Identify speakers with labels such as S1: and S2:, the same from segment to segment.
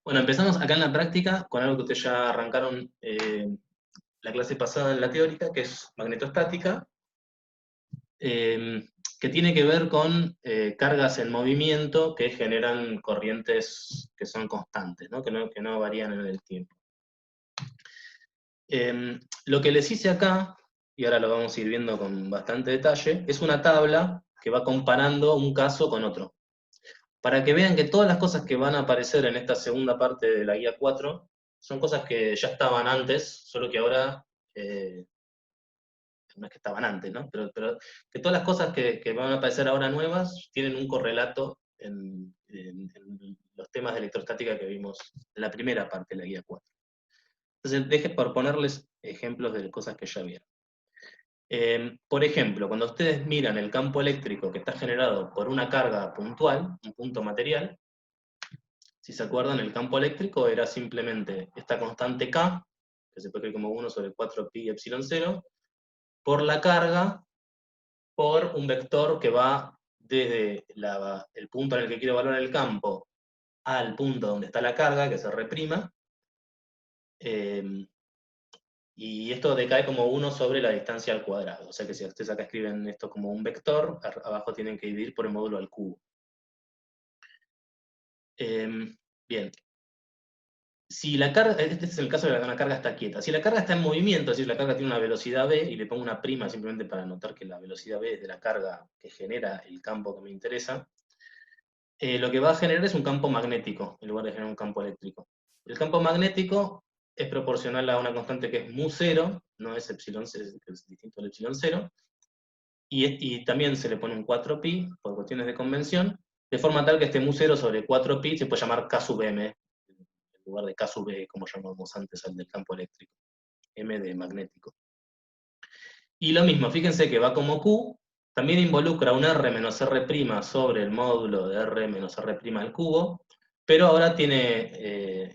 S1: Bueno, empezamos acá en la práctica con algo que ustedes ya arrancaron la clase pasada en la teórica, que es magnetostática, que tiene que ver con cargas en movimiento que generan corrientes que son constantes, ¿no? Que no varían en el tiempo. Lo que les hice acá, y ahora lo vamos a ir viendo con bastante detalle, es una tabla que va comparando un caso con otro. Para que vean que todas las cosas que van a aparecer en esta segunda parte de la guía 4 son cosas que ya estaban antes, solo que ahora, no es que estaban antes, ¿no? Pero que todas las cosas que van a aparecer ahora nuevas tienen un correlato en los temas de electrostática que vimos en la primera parte de la guía 4. Entonces, deje por ponerles ejemplos de cosas que ya vieron. Por ejemplo, cuando ustedes miran el campo eléctrico que está generado por una carga puntual, un punto material, si se acuerdan, el campo eléctrico era simplemente esta constante K, que se puede escribir como 1 sobre 4pi epsilon 0, por la carga, por un vector que va desde el punto en el que quiero evaluar el campo al punto donde está la carga, que se reprima, y esto decae como 1 sobre la distancia al cuadrado. O sea que si ustedes acá escriben esto como un vector, abajo tienen que dividir por el módulo al cubo. Bien. Si la carga, este es el caso de que una carga está quieta. Si la carga está en movimiento, es decir, la carga tiene una velocidad v, y le pongo una prima simplemente para notar que la velocidad v es de la carga que genera el campo que me interesa, lo que va a generar es un campo magnético, en lugar de generar un campo eléctrico. El campo magnético es proporcional a una constante que es mu0, no es epsilon 0, es distinto al epsilon 0, y también se le pone un 4pi, por cuestiones de convención, de forma tal que este mu0 sobre 4pi se puede llamar K sub m, en lugar de K sub E, como llamamos antes al del campo eléctrico, M de magnético. Y lo mismo, fíjense que va como Q, también involucra un R menos R' sobre el módulo de R menos R' al cubo, pero ahora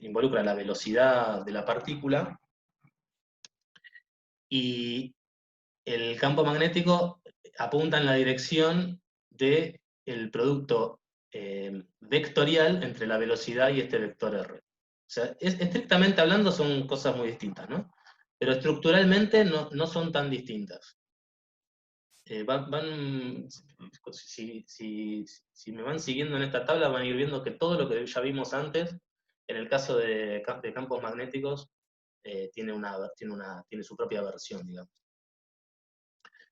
S1: involucra la velocidad de la partícula, y el campo magnético apunta en la dirección del producto vectorial entre la velocidad y este vector R. O sea, estrictamente hablando son cosas muy distintas, ¿no? Pero estructuralmente no son tan distintas. Si me van siguiendo en esta tabla, van a ir viendo que todo lo que ya vimos antes, en el caso de campos magnéticos, tiene su propia versión, digamos.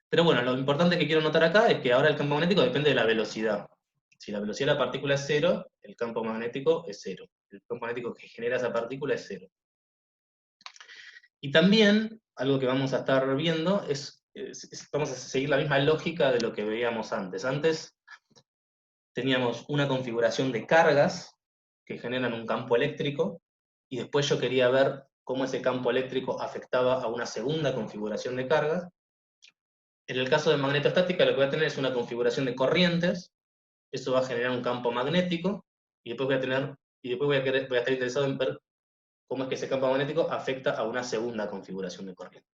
S1: Pero bueno, lo importante que quiero notar acá es que ahora el campo magnético depende de la velocidad. Si la velocidad de la partícula es 0, el campo magnético es 0. El campo magnético que genera esa partícula es 0. Y también, algo que vamos a estar viendo vamos a seguir la misma lógica de lo que veíamos antes. Antes teníamos una configuración de cargas que generan un campo eléctrico, y después yo quería ver cómo ese campo eléctrico afectaba a una segunda configuración de cargas. En el caso de magnetostática, lo que voy a tener es una configuración de corrientes, eso va a generar un campo magnético, y después voy a estar interesado en ver cómo es que ese campo magnético afecta a una segunda configuración de corriente.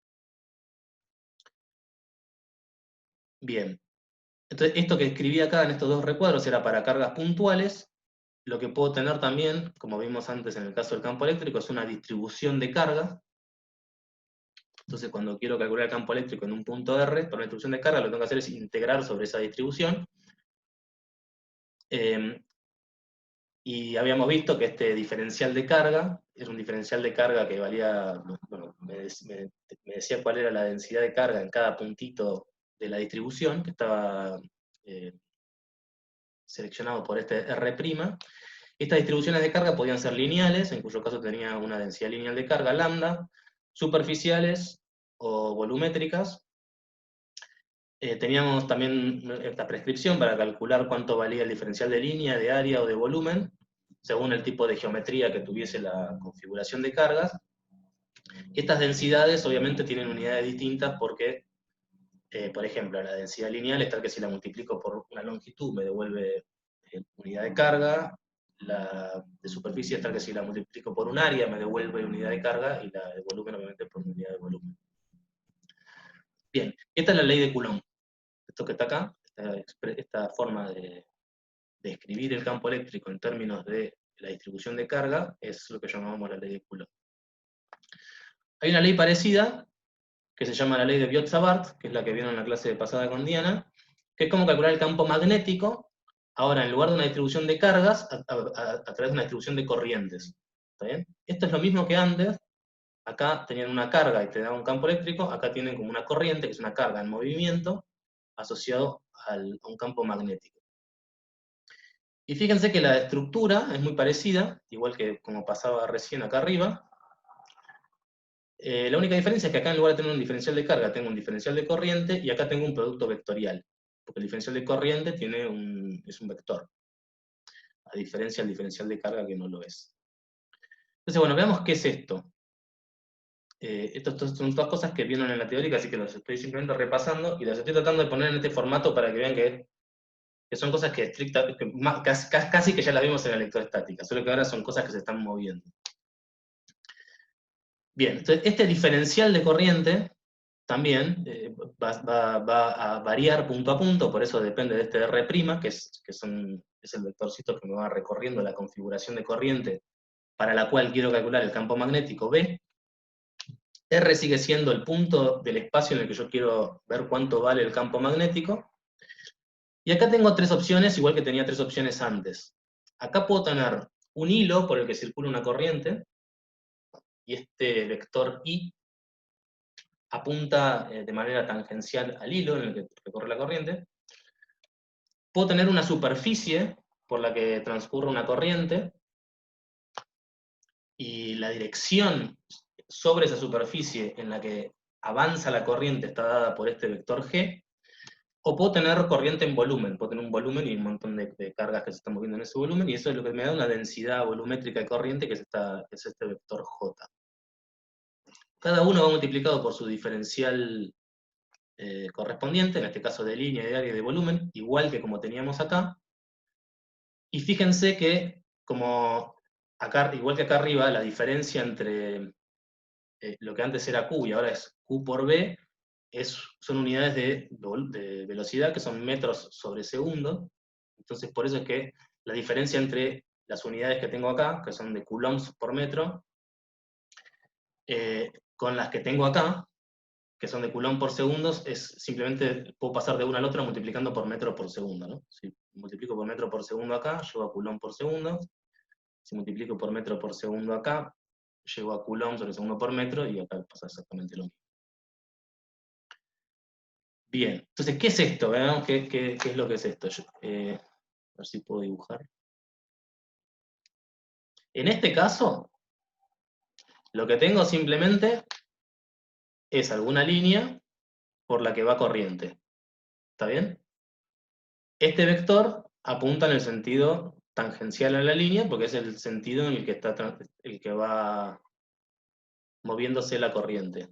S1: Bien, entonces esto que escribí acá en estos dos recuadros era para cargas puntuales. Lo que puedo tener también, como vimos antes en el caso del campo eléctrico, es una distribución de carga. Entonces cuando quiero calcular el campo eléctrico en un punto R, por una distribución de carga, lo que tengo que hacer es integrar sobre esa distribución. Y habíamos visto que este diferencial de carga era un diferencial de carga que valía, bueno, me decía cuál era la densidad de carga en cada puntito de la distribución, que estaba seleccionado por este R'. Estas distribuciones de carga podían ser lineales, en cuyo caso tenía una densidad lineal de carga, lambda, superficiales o volumétricas. Teníamos también esta prescripción para calcular cuánto valía el diferencial de línea, de área o de volumen, según el tipo de geometría que tuviese la configuración de cargas. Y estas densidades obviamente tienen unidades distintas porque, por ejemplo, la densidad lineal es tal que si la multiplico por una longitud me devuelve unidad de carga, la de superficie es tal que si la multiplico por un área me devuelve unidad de carga, y la de volumen obviamente por unidad de volumen. Bien, esta es la ley de Coulomb. Esto que está acá, esta forma de escribir el campo eléctrico en términos de la distribución de carga, es lo que llamamos la ley de Coulomb. Hay una ley parecida, que se llama la ley de Biot-Savart, que es la que vieron en la clase pasada con Diana, que es cómo calcular el campo magnético, ahora en lugar de una distribución de cargas, a través de una distribución de corrientes. ¿Está bien? Esto es lo mismo que antes. Acá tenían una carga y te da un campo eléctrico, acá tienen como una corriente, que es una carga en movimiento, asociado a un campo magnético. Y fíjense que la estructura es muy parecida, igual que como pasaba recién acá arriba. La única diferencia es que acá en lugar de tener un diferencial de carga, tengo un diferencial de corriente, y acá tengo un producto vectorial, porque el diferencial de corriente es un vector, a diferencia del diferencial de carga que no lo es. Entonces, bueno, veamos qué es esto. Estas son todas cosas que vieron en la teórica, así que las estoy simplemente repasando, y las estoy tratando de poner en este formato para que vean que son cosas que casi que ya las vimos en la electrostática, solo que ahora son cosas que se están moviendo. Bien, entonces este diferencial de corriente también va a variar punto a punto, por eso depende de este R', es el vectorcito que me va recorriendo la configuración de corriente para la cual quiero calcular el campo magnético B. R sigue siendo el punto del espacio en el que yo quiero ver cuánto vale el campo magnético. Y acá tengo tres opciones, igual que tenía tres opciones antes. Acá puedo tener un hilo por el que circula una corriente, y este vector I apunta de manera tangencial al hilo en el que recorre la corriente. Puedo tener una superficie por la que transcurre una corriente, y la dirección sobre esa superficie en la que avanza la corriente está dada por este vector G. O puedo tener corriente en volumen, puedo tener un volumen y un montón de cargas que se están moviendo en ese volumen, y eso es lo que me da una densidad volumétrica de corriente, que es este vector J. Cada uno va multiplicado por su diferencial correspondiente, en este caso de línea, de área y de volumen, igual que como teníamos acá. Y fíjense que, igual que acá arriba, la diferencia entre lo que antes era Q y ahora es Q por B, son unidades de velocidad, que son metros sobre segundo. Entonces, por eso es que la diferencia entre las unidades que tengo acá, que son de coulombs por metro, con las que tengo acá, que son de coulomb por segundos, es simplemente, puedo pasar de una a la otra multiplicando por metro por segundo, ¿no? Si multiplico por metro por segundo acá, llego a coulomb por segundo. Si multiplico por metro por segundo acá, llego a coulomb sobre segundo por metro, y acá pasa exactamente lo mismo. Bien, entonces, ¿qué es esto? Veamos qué es lo que es esto. A ver si puedo dibujar. En este caso, lo que tengo simplemente es alguna línea por la que va corriente. ¿Está bien? Este vector apunta en el sentido tangencial a la línea, porque es el sentido en el que va moviéndose la corriente.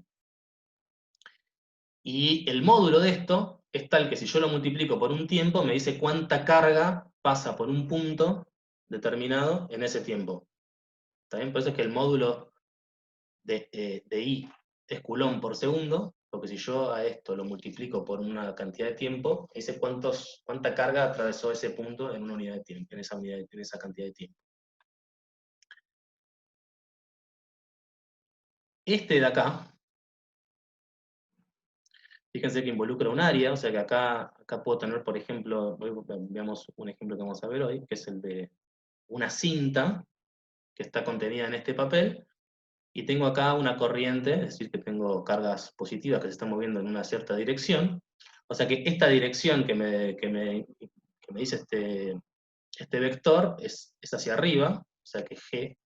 S1: Y el módulo de esto es tal que si yo lo multiplico por un tiempo, me dice cuánta carga pasa por un punto determinado en ese tiempo. ¿Está bien? Por eso es que el módulo de I es coulomb por segundo, porque si yo a esto lo multiplico por una cantidad de tiempo, me dice cuánta carga atravesó ese punto en una unidad de tiempo, en esa cantidad de tiempo. Este de acá, fíjense que involucra un área, o sea que acá puedo tener, por ejemplo, veamos un ejemplo que vamos a ver hoy, que es el de una cinta que está contenida en este papel, y tengo acá una corriente, es decir, que tengo cargas positivas que se están moviendo en una cierta dirección. O sea que esta dirección que me dice este vector es hacia arriba, o sea que G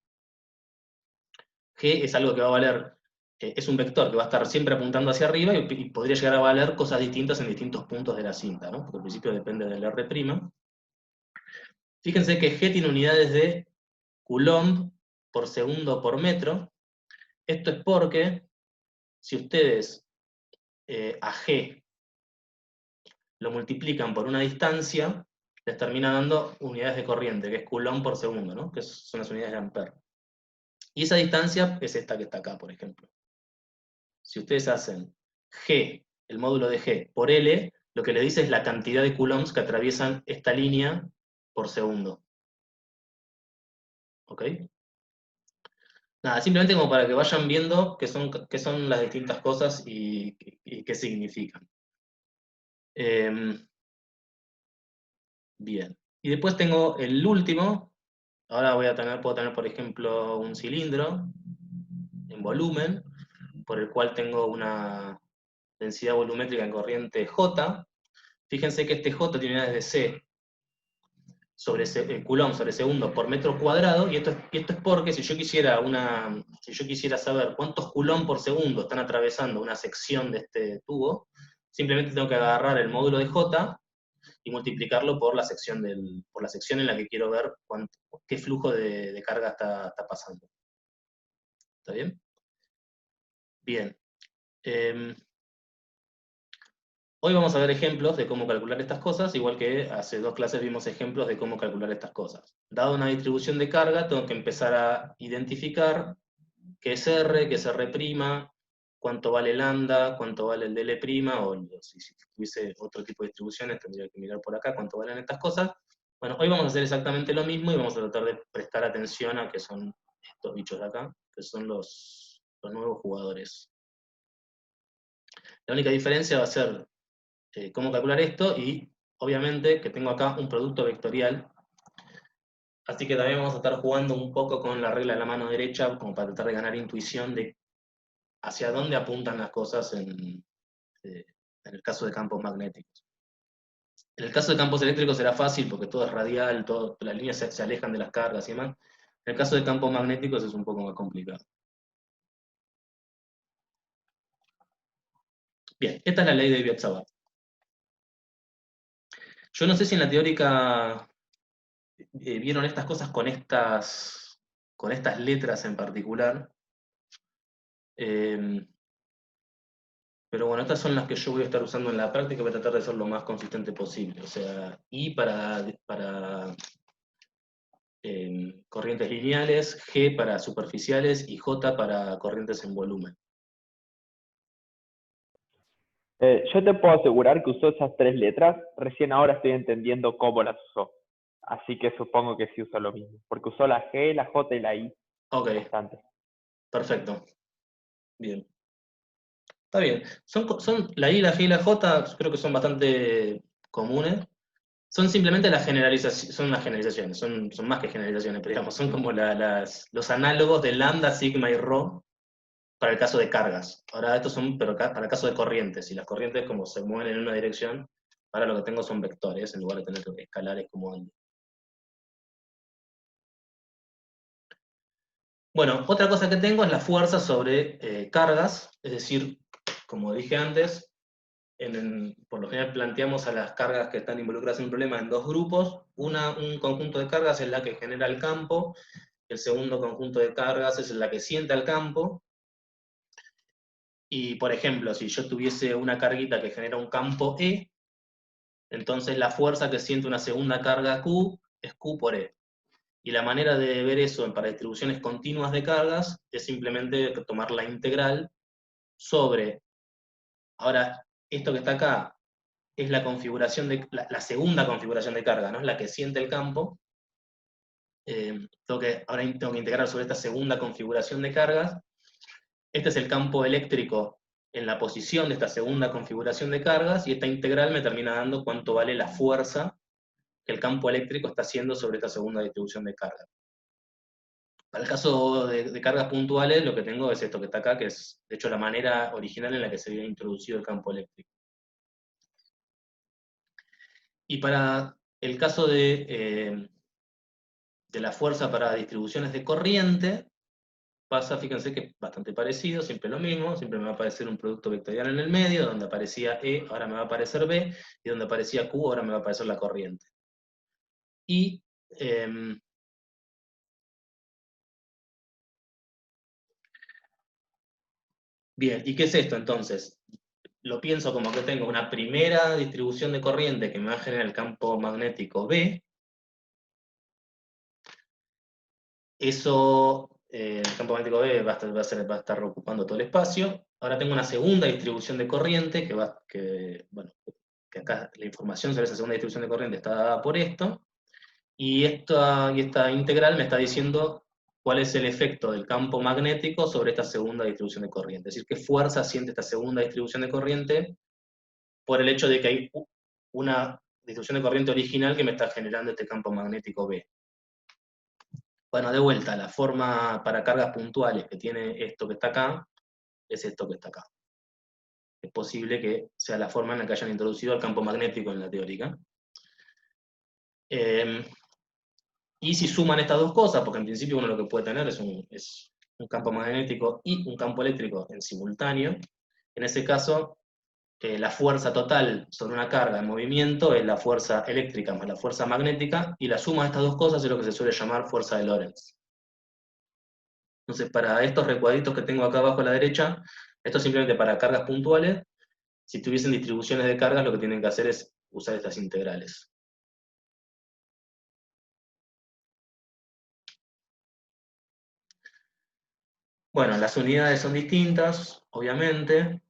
S1: es algo que va a valer, es un vector que va a estar siempre apuntando hacia arriba, y podría llegar a valer cosas distintas en distintos puntos de la cinta, ¿no? Porque al principio depende del R'. Fíjense que G tiene unidades de coulomb por segundo por metro. Esto es porque si ustedes a G lo multiplican por una distancia, les termina dando unidades de corriente, que es coulomb por segundo, ¿no? Que son las unidades de ampere. Y esa distancia es esta que está acá, por ejemplo. Si ustedes hacen G, el módulo de G, por L, lo que le dice es la cantidad de coulombs que atraviesan esta línea por segundo. ¿Ok? Nada, simplemente como para que vayan viendo qué son las distintas cosas y qué significan. Bien. Y después tengo el último. Ahora puedo tener, por ejemplo, un cilindro en volumen, por el cual tengo una densidad volumétrica en corriente J. Fíjense que este J tiene unidades de C sobre Coulomb sobre segundo por metro cuadrado, y esto es porque si yo quisiera saber cuántos Coulomb por segundo están atravesando una sección de este tubo, simplemente tengo que agarrar el módulo de J y multiplicarlo por la sección, por la sección en la que quiero ver qué flujo de carga está pasando. ¿Está bien? Bien. Hoy vamos a ver ejemplos de cómo calcular estas cosas, igual que hace 2 clases vimos ejemplos de cómo calcular estas cosas. Dado una distribución de carga, tengo que empezar a identificar qué es R, qué es R', cuánto vale lambda, cuánto vale el dL', o si tuviese otro tipo de distribuciones tendría que mirar por acá cuánto valen estas cosas. Bueno, hoy vamos a hacer exactamente lo mismo y vamos a tratar de prestar atención a qué son estos bichos de acá, que son los nuevos jugadores. La única diferencia va a ser cómo calcular esto, y obviamente que tengo acá un producto vectorial, así que también vamos a estar jugando un poco con la regla de la mano derecha, como para tratar de ganar intuición de hacia dónde apuntan las cosas en el caso de campos magnéticos. En el caso de campos eléctricos será fácil porque todo es radial, las líneas se alejan de las cargas y demás. En el caso de campos magnéticos es un poco más complicado. Bien, esta es la ley de Biot-Savart. Yo no sé si en la teórica vieron estas cosas con estas letras en particular. Pero bueno, estas son las que yo voy a estar usando en la práctica, voy a tratar de ser lo más consistente posible. O sea, I para corrientes lineales, G para superficiales y J para corrientes en volumen.
S2: Yo te puedo asegurar que usó esas 3 letras, recién ahora estoy entendiendo cómo las usó. Así que supongo que sí usó lo mismo, porque usó la G, la J y la I
S1: Ok,
S2: constantes.
S1: perfecto. Bien. Está bien. La I, la G y la J creo que son bastante comunes. Son simplemente las generalizaciones, son más que generalizaciones, pero digamos, son como los análogos de lambda, sigma y rho para el caso de cargas. Ahora estos son pero para el caso de corrientes, y las corrientes como se mueven en una dirección, ahora lo que tengo son vectores en lugar de tener escalares como antes. Bueno, otra cosa que tengo es la fuerza sobre cargas, es decir, como dije antes, por lo general planteamos a las cargas que están involucradas en un problema en dos grupos. Un conjunto de cargas es la que genera el campo, el segundo conjunto de cargas es la que siente al campo. Y, por ejemplo, si yo tuviese una carguita que genera un campo E, entonces la fuerza que siente una segunda carga Q es Q por E. Y la manera de ver eso para distribuciones continuas de cargas es simplemente tomar la integral sobre, ahora, esto que está acá es la configuración la segunda configuración de carga, ¿no? Es la que siente el campo. Ahora tengo que integrar sobre esta segunda configuración de cargas. Este es el campo eléctrico en la posición de esta segunda configuración de cargas, y esta integral me termina dando cuánto vale la fuerza que el campo eléctrico está haciendo sobre esta segunda distribución de cargas. Para el caso de cargas puntuales, lo que tengo es esto que está acá, que es, de hecho, la manera original en la que se había introducido el campo eléctrico. Y para el caso de la fuerza para distribuciones de corriente, pasa, fíjense que es bastante parecido, siempre lo mismo, siempre me va a aparecer un producto vectorial en el medio, donde aparecía E, ahora me va a aparecer B, y donde aparecía Q, ahora me va a aparecer la corriente. Y bien, ¿y qué es esto entonces? Lo pienso como que tengo una primera distribución de corriente que me va a generar el campo magnético B. Eso, el campo magnético B va a estar ocupando todo el espacio. Ahora tengo una segunda distribución de corriente que acá la información sobre esa segunda distribución de corriente está dada por esto. Y esta integral me está diciendo cuál es el efecto del campo magnético sobre esta segunda distribución de corriente. Es decir, qué fuerza siente esta segunda distribución de corriente por el hecho de que hay una distribución de corriente original que me está generando este campo magnético B. Bueno, de vuelta, la forma para cargas puntuales que tiene esto que está acá, es esto que está acá. Es posible que sea la forma en la que hayan introducido el campo magnético en la teórica. Y si suman estas dos cosas, porque en principio uno lo que puede tener es un campo magnético y un campo eléctrico en simultáneo, en ese caso, la fuerza total sobre una carga en movimiento es la fuerza eléctrica más la fuerza magnética, y la suma de estas dos cosas es lo que se suele llamar fuerza de Lorentz. Entonces, para estos recuadritos que tengo acá abajo a la derecha, esto es simplemente para cargas puntuales. Si tuviesen distribuciones de cargas, lo que tienen que hacer es usar estas integrales. Bueno, las unidades son distintas, obviamente.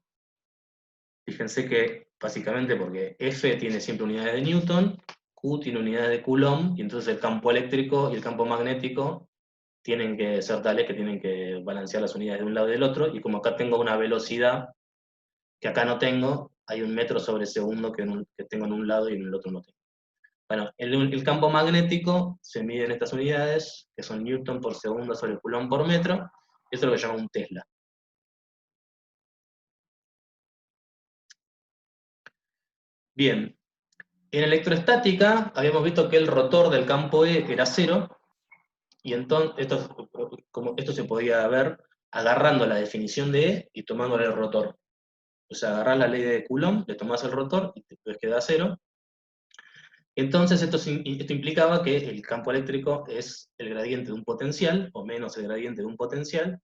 S1: Fíjense que, básicamente, porque F tiene siempre unidades de Newton, Q tiene unidades de Coulomb, y entonces el campo eléctrico y el campo magnético tienen que ser tales que tienen que balancear las unidades de un lado y del otro, y como acá tengo una velocidad que acá no tengo, hay un metro sobre segundo que tengo en un lado y en el otro no tengo. Bueno, el campo magnético se mide en estas unidades, que son Newton por segundo sobre Coulomb por metro, y eso es lo que se llama un Tesla. Bien, en electroestática habíamos visto que el rotor del campo E era cero, y entonces esto se podía ver agarrando la definición de E y tomándole el rotor. O sea, agarrás la ley de Coulomb, le tomás el rotor y después queda cero. Entonces esto implicaba que el campo eléctrico es el gradiente de un potencial, o menos el gradiente de un potencial.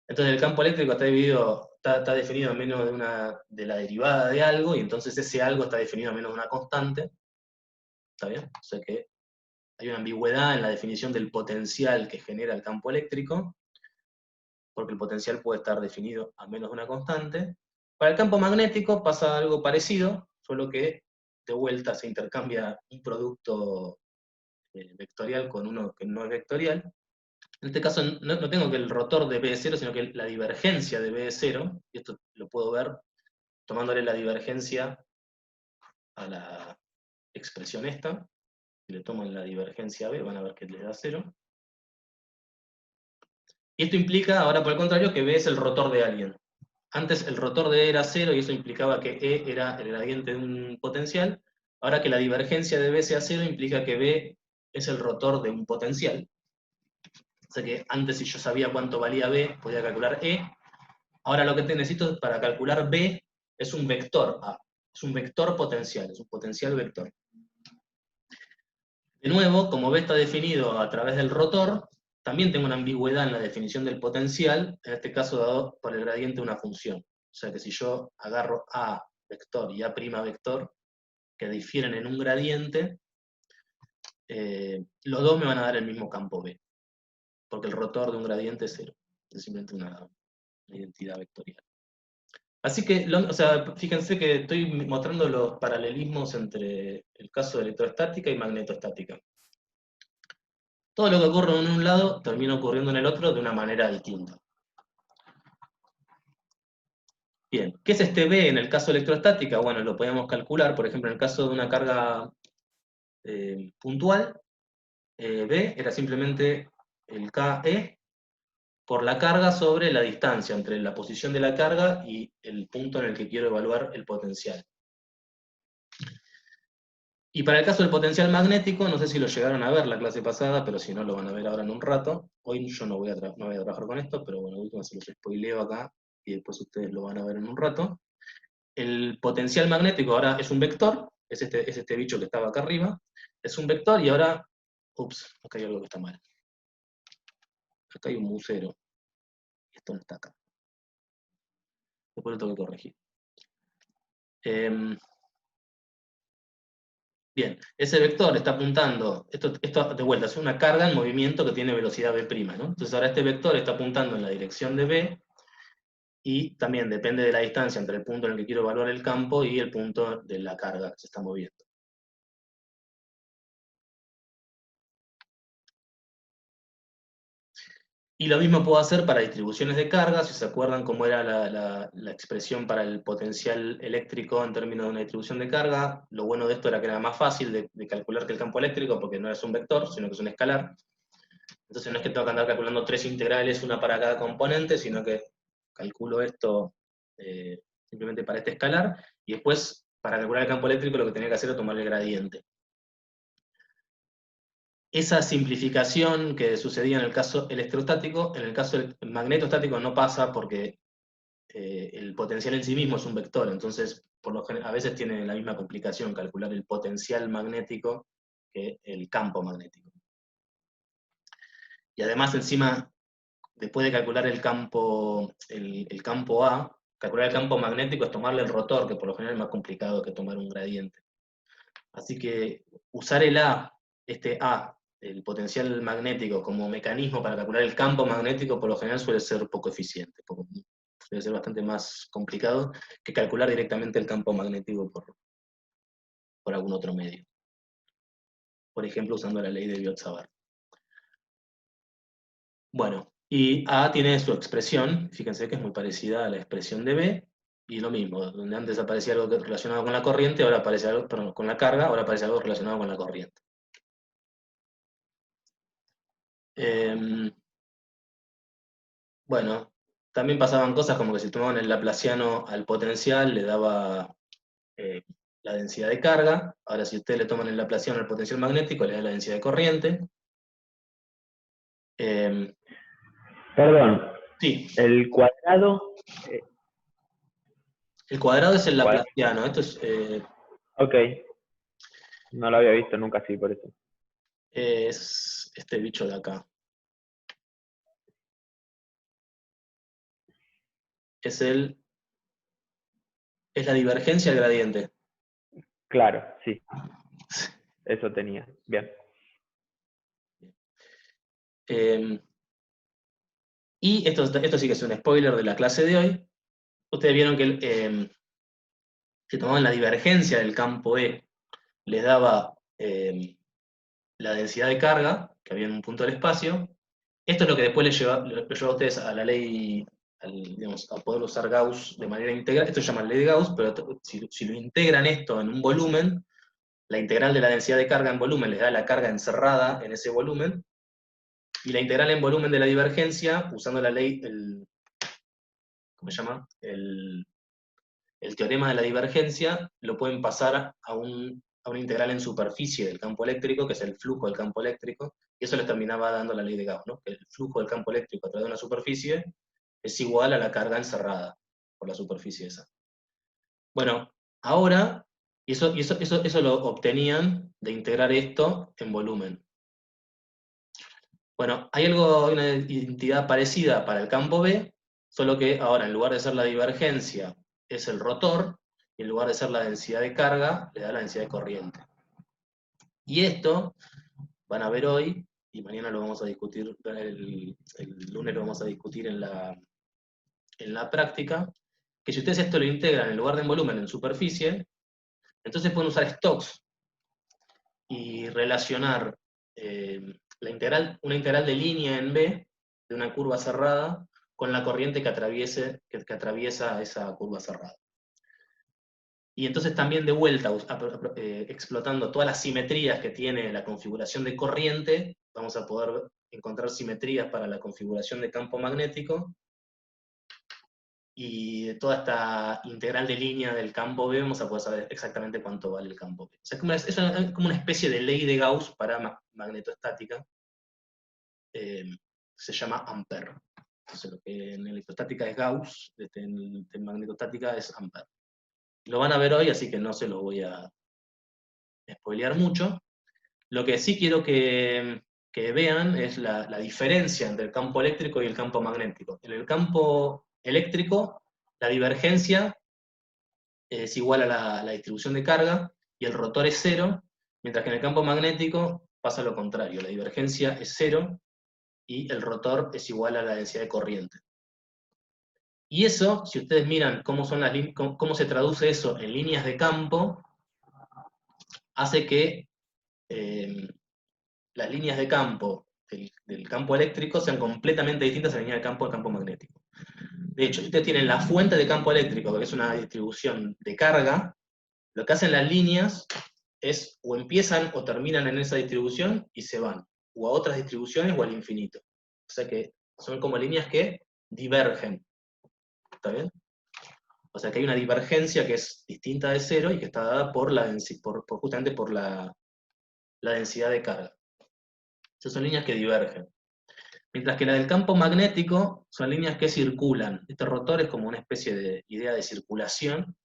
S1: Entonces el campo eléctrico está definido a menos de la derivada de algo, y entonces ese algo está definido a menos de una constante. ¿Está bien? O sea que hay una ambigüedad en la definición del potencial que genera el campo eléctrico, porque el potencial puede estar definido a menos de una constante. Para el campo magnético pasa algo parecido, solo que de vuelta se intercambia un producto vectorial con uno que no es vectorial. En este caso no tengo que el rotor de B es 0, sino que la divergencia de B es 0, y esto lo puedo ver tomándole la divergencia a la expresión esta. Si le toman la divergencia a B, van a ver que le da 0. Y esto implica, ahora por el contrario, que B es el rotor de alguien. Antes el rotor de E era 0 y eso implicaba que E era el gradiente de un potencial. Ahora que la divergencia de B sea 0 implica que B es el rotor de un potencial. O sea que antes, si yo sabía cuánto valía B, podía calcular E. Ahora lo que necesito para calcular B es un vector A. Es un vector potencial, es un potencial vector. De nuevo, como B está definido a través del rotor, también tengo una ambigüedad en la definición del potencial, en este caso dado por el gradiente de una función. O sea que si yo agarro A vector y A' vector, que difieren en un gradiente, los dos me van a dar el mismo campo B, porque el rotor de un gradiente es 0, es simplemente una identidad vectorial. Así que, fíjense que estoy mostrando los paralelismos entre el caso de electroestática y magnetoestática. Todo lo que ocurre en un lado termina ocurriendo en el otro de una manera distinta. Bien, ¿qué es este B en el caso de electroestática? Bueno, lo podemos calcular, por ejemplo, en el caso de una carga puntual, B era simplemente el KE por la carga sobre la distancia entre la posición de la carga y el punto en el que quiero evaluar el potencial. Y para el caso del potencial magnético, no sé si lo llegaron a ver la clase pasada, pero si no lo van a ver ahora en un rato. Hoy yo no voy a trabajar con esto, pero bueno, último se los spoileo acá y después ustedes lo van a ver en un rato. El potencial magnético ahora es un vector, es este bicho que estaba acá arriba, es un vector y ahora, ups, acá hay algo que está mal. Acá hay un musero, esto no está acá. Después lo tengo que corregir. Bien, ese vector está apuntando, esto de vuelta, es una carga en movimiento que tiene velocidad B', ¿no? Entonces ahora este vector está apuntando en la dirección de B, y también depende de la distancia entre el punto en el que quiero evaluar el campo y el punto de la carga que se está moviendo. Y lo mismo puedo hacer para distribuciones de carga, si se acuerdan cómo era la expresión para el potencial eléctrico en términos de una distribución de carga. Lo bueno de esto era que era más fácil de calcular que el campo eléctrico, porque no es un vector, sino que es un escalar. Entonces no es que tengo que andar calculando 3 integrales, una para cada componente, sino que calculo esto simplemente para este escalar, y después, para calcular el campo eléctrico, lo que tenía que hacer era tomar el gradiente. Esa simplificación que sucedía en el caso electrostático, en el caso magnetostático no pasa porque el potencial en sí mismo es un vector, entonces a veces tiene la misma complicación calcular el potencial magnético que el campo magnético. Y además encima, después de calcular el campo A, calcular el campo magnético es tomarle el rotor, que por lo general es más complicado que tomar un gradiente. Así que usar este A, el potencial magnético, como mecanismo para calcular el campo magnético, por lo general suele ser poco eficiente, suele ser bastante más complicado que calcular directamente el campo magnético por algún otro medio. Por ejemplo, usando la ley de Biot-Savart. Bueno, y A tiene su expresión, fíjense que es muy parecida a la expresión de B, y lo mismo, donde antes aparecía algo relacionado con la corriente, ahora aparece algo, perdón, con la carga, ahora aparece algo relacionado con la corriente. Bueno, también pasaban cosas como que si tomaban el laplaciano al potencial le daba la densidad de carga, ahora si ustedes le toman el laplaciano al potencial magnético le da la densidad de corriente.
S2: Perdón,
S1: Sí,
S2: el cuadrado,
S1: el cuadrado es el
S2: cuadrado.
S1: laplaciano, esto
S2: Ok, no lo había visto nunca así, por eso.
S1: es este bicho de acá. Es la divergencia del gradiente.
S2: Claro, sí, eso tenía. Bien.
S1: Y esto sí que es un spoiler de la clase de hoy. Ustedes vieron que si tomaban la divergencia del campo E, les daba la densidad de carga que había en un punto del espacio. Esto es lo que después les lleva a ustedes a la ley, digamos, a poder usar Gauss de manera integral. Esto se llama ley de Gauss, pero si lo integran esto en un volumen, la integral de la densidad de carga en volumen les da la carga encerrada en ese volumen, y la integral en volumen de la divergencia, usando la ley, ¿cómo se llama? El teorema de la divergencia, lo pueden pasar a una integral en superficie del campo eléctrico, que es el flujo del campo eléctrico, y eso les terminaba dando la ley de Gauss, ¿no? Que el flujo del campo eléctrico a través de una superficie es igual a la carga encerrada por la superficie esa. Bueno, ahora, eso lo obtenían de integrar esto en volumen. Bueno, hay una identidad parecida para el campo B, solo que ahora en lugar de ser la divergencia es el rotor, y en lugar de ser la densidad de carga, le da la densidad de corriente. Y esto, van a ver hoy, y mañana lo vamos a discutir, el lunes lo vamos a discutir en la práctica, que si ustedes esto lo integran en lugar de en volumen, en superficie, entonces pueden usar Stokes y relacionar una integral de línea en B, de una curva cerrada, con la corriente que atraviesa esa curva cerrada. Y entonces también de vuelta, explotando todas las simetrías que tiene la configuración de corriente, vamos a poder encontrar simetrías para la configuración de campo magnético, y de toda esta integral de línea del campo B vamos a poder saber exactamente cuánto vale el campo B. O sea, es como una especie de ley de Gauss para magnetostática, se llama Ampère. Entonces lo que en electrostática es Gauss, en magnetostática es Ampère. Lo van a ver hoy, así que no se lo voy a spoilear mucho. Lo que sí quiero que vean es la diferencia entre el campo eléctrico y el campo magnético. En el campo eléctrico, la divergencia es igual a la distribución de carga, y el rotor es cero, mientras que en el campo magnético pasa lo contrario, la divergencia es cero, y el rotor es igual a la densidad de corriente. Y eso, si ustedes miran cómo se traduce eso en líneas de campo, hace que las líneas de campo del campo eléctrico sean completamente distintas a la línea de campo magnético. De hecho, si ustedes tienen la fuente de campo eléctrico, que es una distribución de carga, lo que hacen las líneas es o empiezan o terminan en esa distribución y se van, o a otras distribuciones o al infinito. O sea que son como líneas que divergen. ¿Está bien? O sea que hay una divergencia que es distinta de cero y que está dada por justamente por la densidad de carga. Esas son líneas que divergen. Mientras que la del campo magnético son líneas que circulan. Este rotor es como una especie de idea de circulación,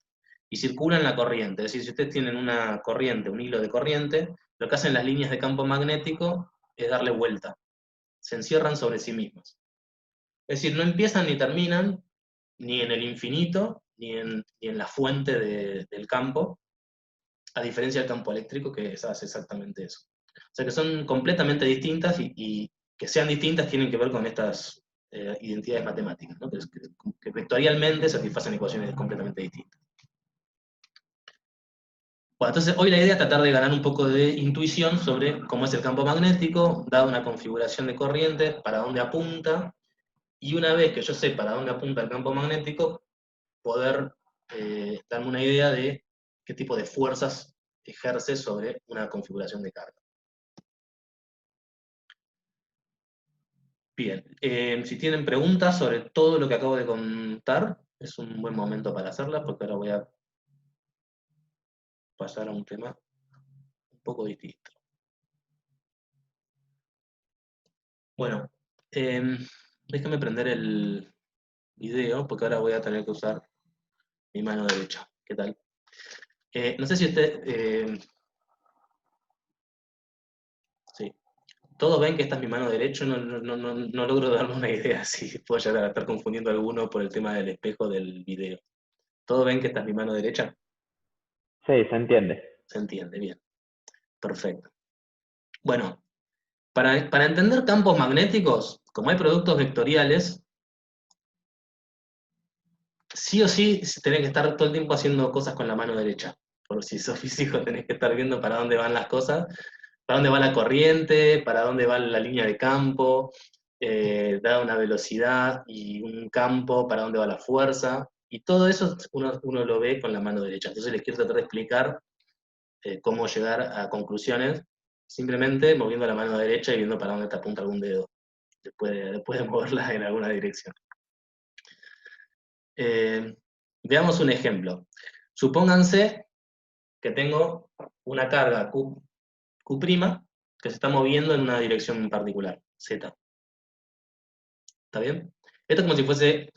S1: y circulan la corriente. Es decir, si ustedes tienen una corriente, un hilo de corriente, lo que hacen las líneas de campo magnético es darle vuelta. Se encierran sobre sí mismas. Es decir, no empiezan ni terminan ni en el infinito, ni en la fuente del campo, a diferencia del campo eléctrico, que hace exactamente eso. O sea que son completamente distintas, y que sean distintas tienen que ver con estas identidades matemáticas, ¿no? que vectorialmente satisfacen ecuaciones completamente distintas. Bueno, entonces hoy la idea es tratar de ganar un poco de intuición sobre cómo es el campo magnético, dada una configuración de corriente, para dónde apunta, y una vez que yo sé para dónde apunta el campo magnético, poder darme una idea de qué tipo de fuerzas ejerce sobre una configuración de carga. Bien, si tienen preguntas sobre todo lo que acabo de contar, es un buen momento para hacerlas, porque ahora voy a pasar a un tema un poco distinto. Bueno, déjenme prender el video, porque ahora voy a tener que usar mi mano derecha. ¿Qué tal? No sé si usted... sí. Todos ven que esta es mi mano derecha, no logro darme una idea si puedo llegar a estar confundiendo a alguno por el tema del espejo del video. ¿Todos ven que esta es mi mano derecha?
S2: Sí, se entiende.
S1: Se entiende, bien. Perfecto. Bueno, para entender campos magnéticos, como hay productos vectoriales, sí o sí tenés que estar todo el tiempo haciendo cosas con la mano derecha. Por si sos físico tenés que estar viendo para dónde van las cosas, para dónde va la corriente, para dónde va la línea de campo, dada una velocidad y un campo, para dónde va la fuerza, y todo eso uno lo ve con la mano derecha. Entonces les quiero tratar de explicar cómo llegar a conclusiones simplemente moviendo la mano derecha y viendo para dónde te apunta algún dedo, después de moverla en alguna dirección. Veamos un ejemplo. Supónganse que tengo una carga Q' que se está moviendo en una dirección en particular, Z. ¿Está bien? Esto es como si fuese,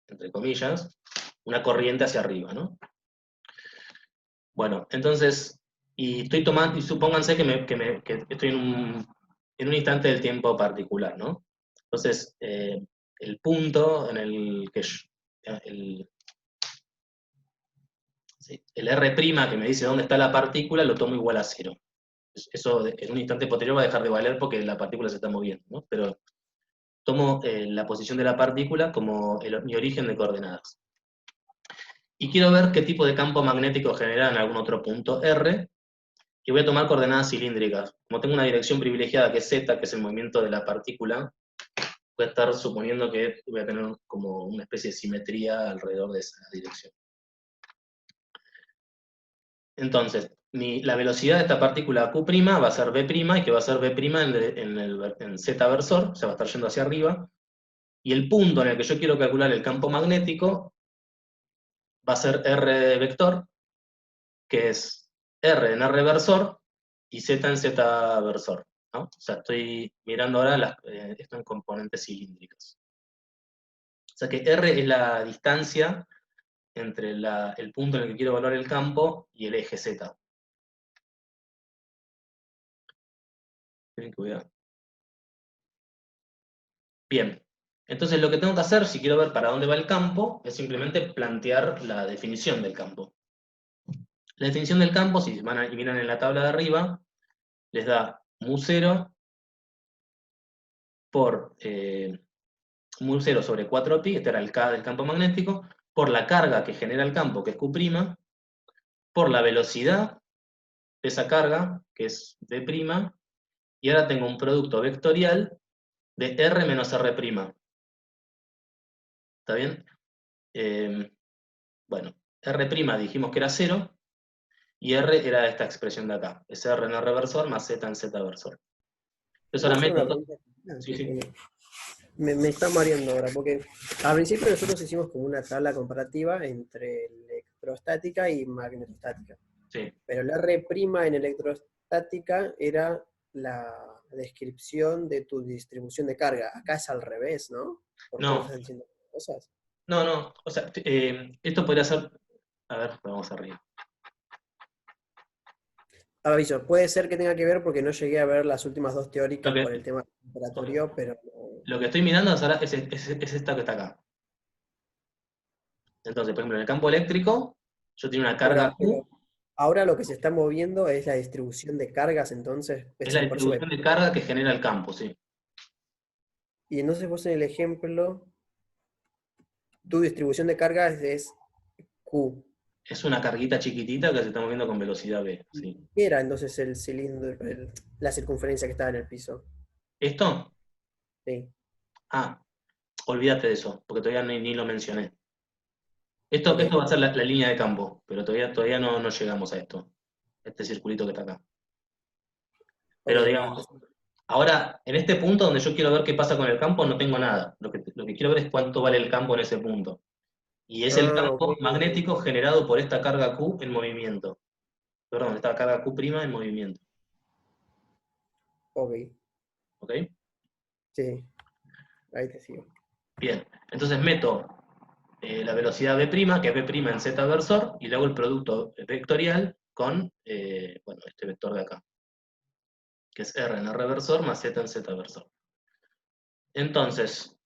S1: entre comillas, una corriente hacia arriba, ¿no? Bueno, entonces, y supónganse que estoy en un instante del tiempo particular, ¿no? Entonces, el punto en el que el R' que me dice dónde está la partícula lo tomo igual a 0. Eso en un instante posterior va a dejar de valer porque la partícula se está moviendo, ¿no? Pero tomo la posición de la partícula como mi origen de coordenadas. Y quiero ver qué tipo de campo magnético genera en algún otro punto R, y voy a tomar coordenadas cilíndricas. Como tengo una dirección privilegiada que es Z, que es el movimiento de la partícula, voy a estar suponiendo que voy a tener como una especie de simetría alrededor de esa dirección. Entonces, la velocidad de esta partícula Q' va a ser B', y que va a ser B' en Z versor, o sea, va a estar yendo hacia arriba, y el punto en el que yo quiero calcular el campo magnético va a ser R vector, que es R en R versor y Z en Z versor, ¿no? O sea, estoy mirando ahora esto en componentes cilíndricas. O sea que R es la distancia entre el punto en el que quiero evaluar el campo y el eje Z. Bien, entonces lo que tengo que hacer, si quiero ver para dónde va el campo, es simplemente plantear la definición del campo. La definición del campo, si van y miran en la tabla de arriba, les da mu0 por mu0 sobre 4pi, este era el K del campo magnético, por la carga que genera el campo, que es Q', por la velocidad de esa carga, que es V', y ahora tengo un producto vectorial de R menos R'. ¿Está bien? Bueno, R' dijimos que era 0, y R era esta expresión de acá. Es R en R versor más Z en Z versor. Entonces
S3: ¿Puedo
S1: ahora
S3: hacer una
S1: meto...
S3: pregunta?
S1: Sí, sí.
S3: Me está mareando ahora, porque al principio nosotros hicimos como una tabla comparativa entre electrostática y magnetostática.
S1: Sí.
S3: Pero la R' en electrostática era la descripción de tu distribución de carga. Acá es al revés, ¿no? ¿Por qué vos
S1: No,
S3: estás diciendo cosas?
S1: no. O sea, esto podría ser... A ver, vamos arriba.
S3: Aviso, puede ser que tenga que ver porque no llegué a ver las últimas dos teóricas por el
S1: Ok.
S3: tema operatorio, pero
S1: Lo que estoy mirando ahora es esta que está acá. Entonces, por ejemplo, en el campo eléctrico, yo tengo una carga
S3: bueno, pero
S1: Q,
S3: ahora lo que se está moviendo es la distribución de cargas, entonces,
S1: es la
S3: por eso
S1: distribución de carga que genera el campo, sí.
S3: y entonces vos en el ejemplo, tu distribución de cargas es Q.
S1: Es una carguita chiquitita que se está moviendo con velocidad v, sí.
S3: ¿Qué era entonces el cilindro, la circunferencia que estaba en el piso?
S1: ¿Esto?
S3: Sí.
S1: Ah, olvídate de eso, porque todavía ni lo mencioné.
S3: Ok.
S1: Esto va a ser la línea de campo, pero todavía no llegamos a esto. Este circulito que está acá.
S3: Ok,
S1: Pero
S3: ok.
S1: digamos, ahora, en este punto donde yo quiero ver qué pasa con el campo, no tengo nada. Lo que quiero ver es cuánto vale el campo en ese punto. Y es el
S3: Ah, ok.
S1: campo magnético generado por esta carga Q en movimiento. Perdón, esta carga Q' en movimiento.
S3: Ok.
S1: ¿Ok?
S3: Sí, ahí te sigo.
S1: Bien. Entonces meto la velocidad v', que es v' en z versor, y luego el producto vectorial con bueno, este vector de acá, que es R en R versor más Z en Z versor. Entonces,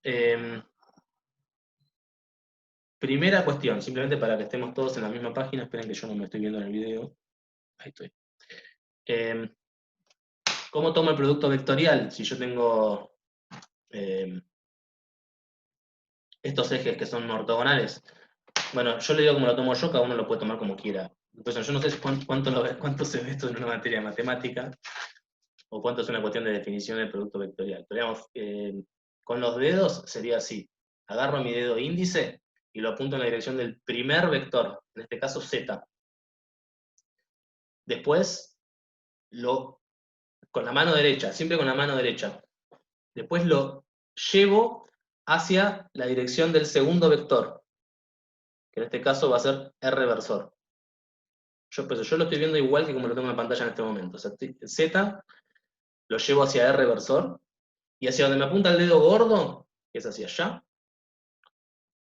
S1: primera cuestión, simplemente para que estemos todos en la misma página, esperen que yo no me estoy viendo en el video. Ahí estoy. ¿Cómo tomo el producto vectorial? Si yo tengo estos ejes que son ortogonales. Bueno, yo le digo como lo tomo yo, cada uno lo puede tomar como quiera. Entonces, yo no sé cuánto se ve esto en una materia de matemática, o cuánto es una cuestión de definición del producto vectorial. Pero digamos, con los dedos sería así. Agarro mi dedo índice y lo apunto en la dirección del primer vector, en este caso Z. Después, con la mano derecha, siempre con la mano derecha. Después lo llevo hacia la dirección del segundo vector, que en este caso va a ser R versor. Yo lo estoy viendo igual que como lo tengo en pantalla en este momento. O sea, Z lo llevo hacia R versor, y hacia donde me apunta el dedo gordo, que es hacia allá,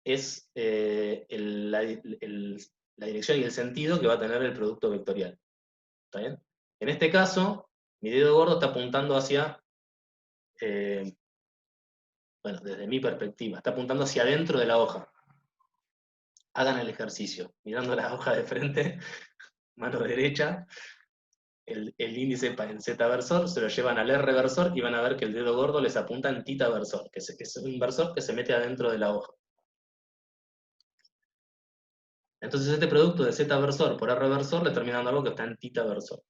S1: es la dirección y el sentido que va a tener el producto vectorial. ¿Está bien? En este caso, mi dedo gordo está apuntando hacia, bueno, desde mi perspectiva, está apuntando hacia adentro de la hoja. Hagan el ejercicio, mirando la hoja de frente, mano derecha, el índice en Z versor, se lo llevan al R versor y van a ver que el dedo gordo les apunta en tita versor, que es un versor que se mete adentro de la hoja. Entonces este producto de Z versor por R versor le termina dando algo que está en tita versor.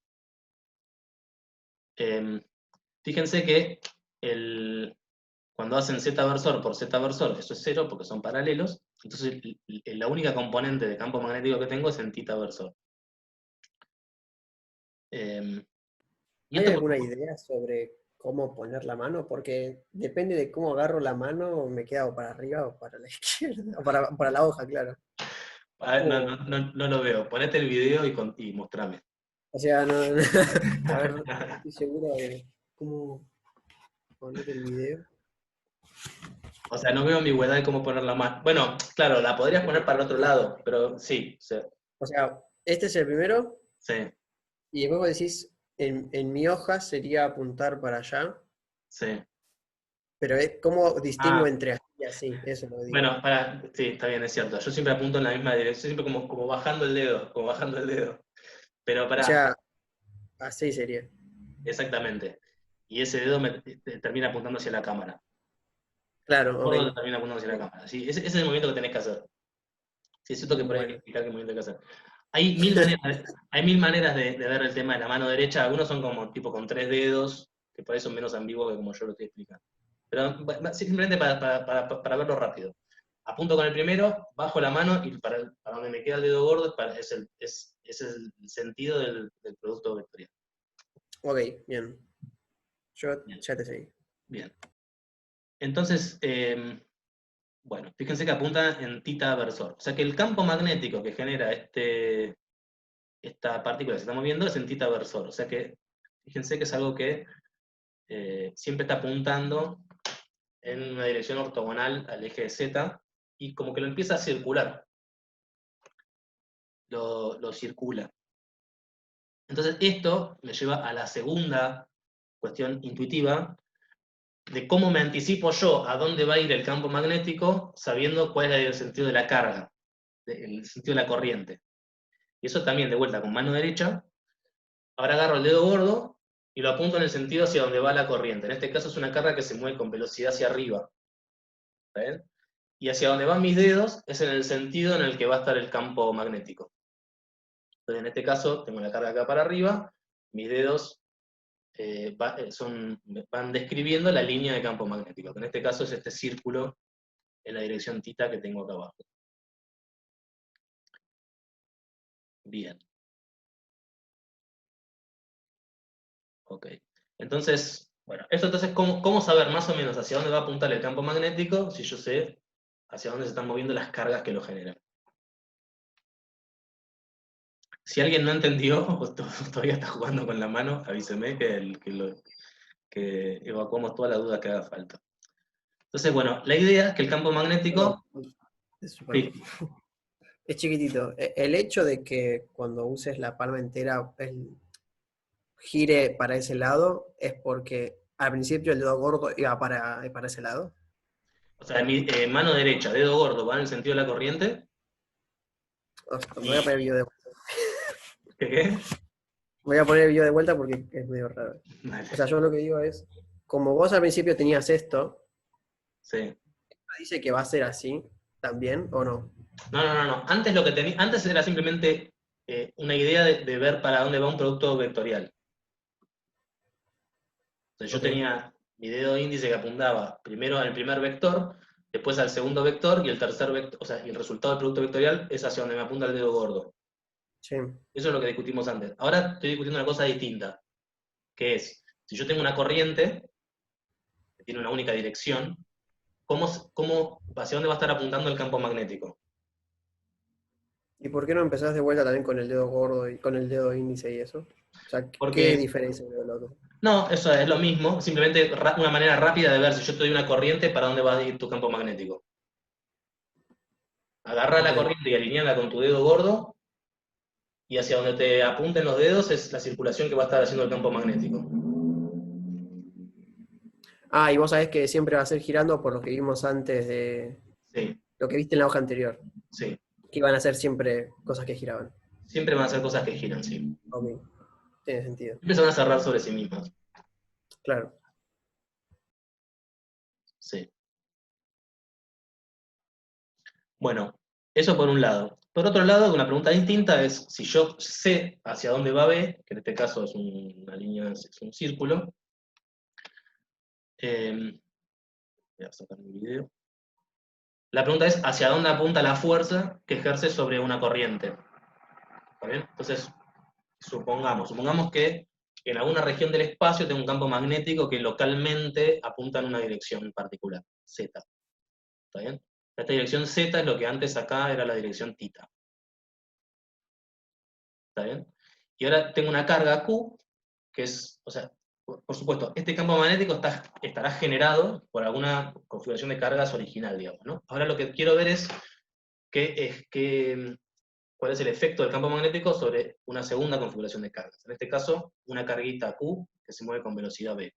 S1: Fíjense que cuando hacen Z versor por Z versor, eso es 0 porque son paralelos, entonces la única componente de campo magnético que tengo es en tita versor. Y
S3: ¿Hay
S1: esto,
S3: alguna idea sobre cómo poner la mano? Porque depende de cómo agarro la mano, me queda o para arriba o para la izquierda, o para la hoja, claro. O,
S1: no lo veo. Ponete el video y mostrame.
S3: o sea, no, a ver, no estoy seguro de cómo poner el video.
S1: O sea, no veo ambigüedad de cómo poner la mano. Bueno, claro, la podrías poner para el otro lado, pero sí, sí,
S3: O sea, este es el primero,
S1: sí,
S3: y después vos decís, en mi hoja sería apuntar para allá,
S1: sí.
S3: pero ¿cómo distingo
S1: Ah,
S3: entre así y así? Eso es lo que digo.
S1: bueno, sí, está bien, es cierto. Yo siempre apunto en la misma dirección, siempre como bajando el dedo, como bajando el dedo. Pero
S3: O
S1: pará,
S3: sea, así sería.
S1: exactamente. Y ese dedo termina apuntando hacia la cámara.
S3: Claro, ok.
S1: Gordo termina apuntando hacia la cámara. Sí, ese es el movimiento que tenés que hacer. Sí, es cierto que por ahí hay que
S3: Bueno.
S1: explicar qué movimiento hay que hacer. Hay mil maneras de ver el tema de la mano derecha. Algunos son como tipo con 3 dedos, que por eso es menos ambiguo que como yo lo estoy explicando. Pero simplemente para verlo rápido. Apunto con el primero, bajo la mano, y para donde me queda el dedo gordo es el sentido del producto vectorial.
S3: Ok, bien. Yo
S1: Bien.
S3: ya te seguí.
S1: Bien. Entonces, bueno, fíjense que apunta en tita versor. O sea que el campo magnético que genera esta partícula que se está moviendo es en tita versor. O sea que, fíjense que es algo que siempre está apuntando en una dirección ortogonal al eje Z, y como que lo empieza a circular. Lo circula. Entonces esto me lleva a la segunda cuestión intuitiva, de cómo me anticipo yo a dónde va a ir el campo magnético, sabiendo cuál es el sentido de la carga, el sentido de la corriente. Y eso también, de vuelta, con mano derecha. Ahora agarro el dedo gordo y lo apunto en el sentido hacia donde va la corriente. En este caso es una carga que se mueve con velocidad hacia arriba. ¿Ven? Y hacia donde van mis dedos es en el sentido en el que va a estar el campo magnético. Entonces en este caso tengo la carga acá para arriba, mis dedos van describiendo la línea de campo magnético, que en este caso es este círculo en la dirección tita que tengo acá abajo. Bien. Ok. Entonces, bueno, ¿cómo saber más o menos hacia dónde va a apuntar el campo magnético si yo sé hacia dónde se están moviendo las cargas que lo generan? Si alguien no entendió o todavía está jugando con la mano, avíseme que evacuamos toda la duda que haga falta. Entonces, bueno, la idea es que el campo magnético...
S3: Es
S1: Sí.
S3: Es chiquitito. El hecho de que cuando uses la palma entera gire para ese lado es porque al principio el dedo gordo iba para ese lado.
S1: O sea, mi mano derecha, dedo gordo, va en el sentido de la corriente.
S3: Me voy a poner el video de vuelta.
S1: ¿Qué?
S3: Voy a poner el video de vuelta porque es medio raro.
S1: Vale.
S3: O sea, yo lo que digo es, como vos al principio tenías esto,
S1: Sí.
S3: ¿dice que va a ser así también o no?
S1: No. Antes era simplemente una idea de ver para dónde va un producto vectorial. Entonces yo
S3: Ok.
S1: tenía mi dedo índice que apuntaba primero al primer vector, después al segundo vector, y el tercer vector, o sea, y el resultado del producto vectorial es hacia donde me apunta el dedo gordo.
S3: Sí.
S1: Eso es lo que discutimos antes. Ahora estoy discutiendo una cosa distinta, que es, si yo tengo una corriente que tiene una única dirección, hacia dónde va a estar apuntando el campo magnético?
S3: ¿Y por qué no empezás de vuelta también con el dedo gordo y con el dedo índice y eso? O sea, ¿qué
S1: Porque,
S3: diferencia entre los dos?
S1: no, eso es lo mismo, simplemente una manera rápida de ver si yo te doy una corriente, para dónde va a ir tu campo magnético. Agarra la
S3: Ok.
S1: corriente y alineala con tu dedo gordo, y hacia donde te apunten los dedos es la circulación que va a estar haciendo el campo magnético.
S3: Ah, y vos sabés que siempre va a ser girando por lo que vimos antes de
S1: Sí,
S3: lo que viste en la hoja anterior,
S1: sí.
S3: que iban a ser siempre cosas que giraban.
S1: Siempre van a ser cosas que giran, sí.
S3: Ok, tiene sentido.
S1: Siempre se van a cerrar sobre sí mismas.
S3: Claro.
S1: Sí. Bueno, eso por un lado. Por otro lado, una pregunta distinta es, si yo sé hacia dónde va B, que en este caso es una línea, es un círculo, voy a sacar mi video. La pregunta es, ¿hacia dónde apunta la fuerza que ejerce sobre una corriente? ¿Está bien? Entonces, supongamos que en alguna región del espacio tengo un campo magnético que localmente apunta en una dirección particular, Z. ¿Está bien? Esta dirección Z es lo que antes acá era la dirección θ. ¿Está bien? Y ahora tengo una carga Q, que es, o sea, por supuesto, este campo magnético estará generado por alguna configuración de cargas original, digamos, ¿no? Ahora lo que quiero ver es cuál es el efecto del campo magnético sobre una segunda configuración de cargas. En este caso, una carguita Q que se mueve con velocidad V.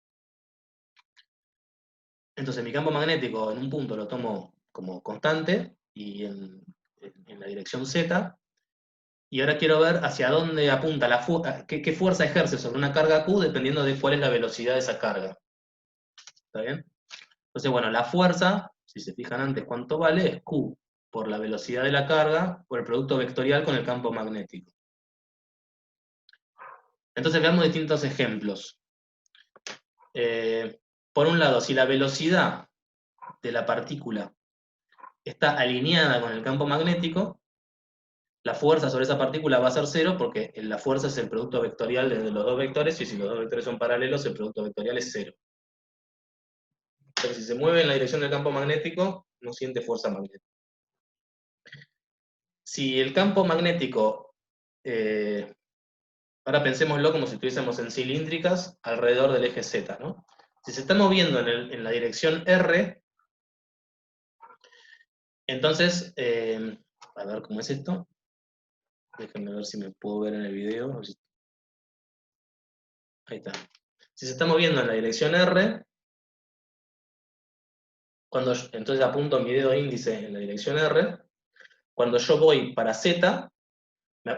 S1: Entonces mi campo magnético en un punto lo tomo como constante y en la dirección Z, y ahora quiero ver hacia dónde apunta qué fuerza ejerce sobre una carga Q dependiendo de cuál es la velocidad de esa carga. ¿Está bien? Entonces, bueno, la fuerza, si se fijan antes cuánto vale, es Q por la velocidad de la carga por el producto vectorial con el campo magnético. Entonces veamos distintos ejemplos. por un lado, si la velocidad de la partícula está alineada con el campo magnético, la fuerza sobre esa partícula va a ser cero porque la fuerza es el producto vectorial de los dos vectores, y si los dos vectores son paralelos, el producto vectorial es cero. Pero si se mueve en la dirección del campo magnético, no siente fuerza magnética. Si el campo magnético, ahora pensémoslo como si estuviésemos en cilíndricas alrededor del eje Z, ¿no? Si se está moviendo en la dirección R, entonces, a ver cómo es esto. Déjenme ver si me puedo ver en el video. Ahí está. Si se está moviendo en la dirección R, entonces apunto mi dedo índice en la dirección R, cuando yo voy para Z,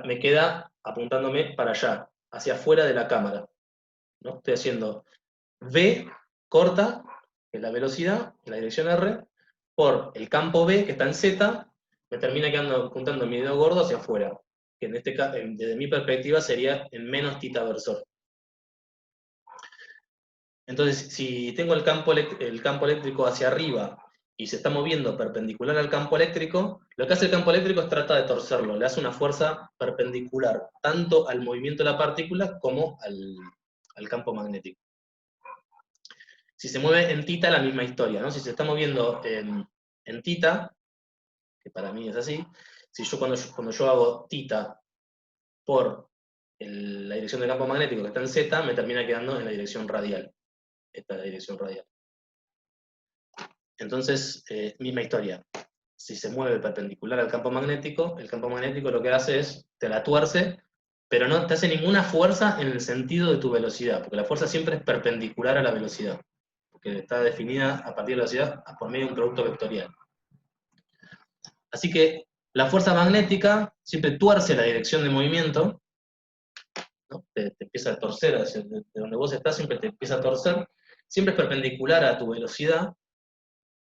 S1: me queda apuntándome para allá, hacia afuera de la cámara, ¿no? Estoy haciendo V corta, que es la velocidad, en la dirección R, por el campo B, que está en Z, me termina quedando apuntando mi dedo gordo hacia afuera, que en este caso, desde mi perspectiva, sería en menos tita versor. Entonces, si tengo el campo eléctrico hacia arriba y se está moviendo perpendicular al campo eléctrico, lo que hace el campo eléctrico es trata de torcerlo, le hace una fuerza perpendicular, tanto al movimiento de la partícula como al campo magnético. Si se mueve en tita, la misma historia, ¿no? Si se está moviendo en tita, que para mí es así, cuando yo hago tita por la dirección del campo magnético que está en Z, me termina quedando en la dirección radial. Esta es la dirección radial. Entonces, misma historia. Si se mueve perpendicular al campo magnético, el campo magnético lo que hace es, te la tuerce, pero no te hace ninguna fuerza en el sentido de tu velocidad, porque la fuerza siempre es perpendicular a la velocidad, porque está definida a partir de la velocidad por medio de un producto vectorial. Así que la fuerza magnética siempre tuerce la dirección de movimiento, ¿no? Te empieza a torcer, de donde vos estás siempre te empieza a torcer, siempre es perpendicular a tu velocidad,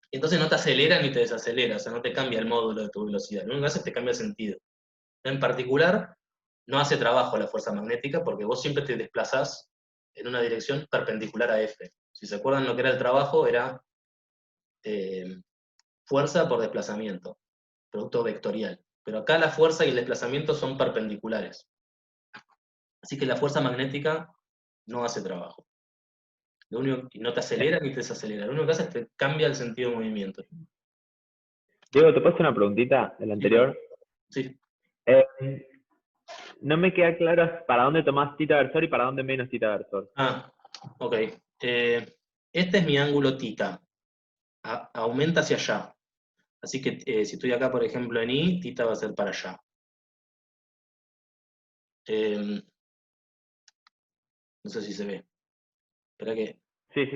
S1: y entonces no te acelera ni te desacelera, o sea, no te cambia el módulo de tu velocidad, lo único que hace es te cambia el sentido. En particular, no hace trabajo la fuerza magnética porque vos siempre te desplazás en una dirección perpendicular a F. Si se acuerdan lo que era el trabajo, era fuerza por desplazamiento, producto vectorial. Pero acá la fuerza y el desplazamiento son perpendiculares. Así que la fuerza magnética no hace trabajo. Lo único, y no te acelera ni te desacelera. Lo único que hace es te cambia el sentido de movimiento.
S2: Diego, ¿te puedo hacer una preguntita del anterior?
S1: Sí.
S2: No me queda claro para dónde tomás tita versor y para dónde menos tita versor.
S1: Ah, ok. Este es mi ángulo tita. Aumenta hacia allá. Así que si estoy acá, por ejemplo, en I, tita va a ser para allá. No sé si se ve. Espera que...
S2: Sí,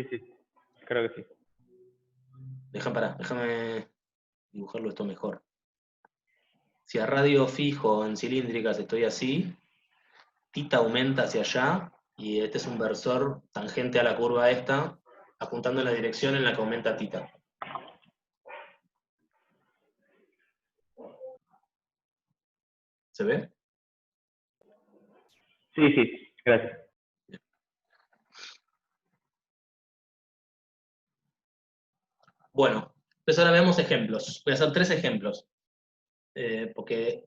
S2: creo que sí.
S1: Déjame dibujarlo esto mejor. Si a radio fijo en cilíndricas estoy así, tita aumenta hacia allá, y este es un versor tangente a la curva esta, apuntando en la dirección en la que aumenta tita. ¿Se ve?
S2: Sí, gracias.
S1: Bueno, pues ahora veamos ejemplos. Voy a hacer 3 ejemplos. Porque,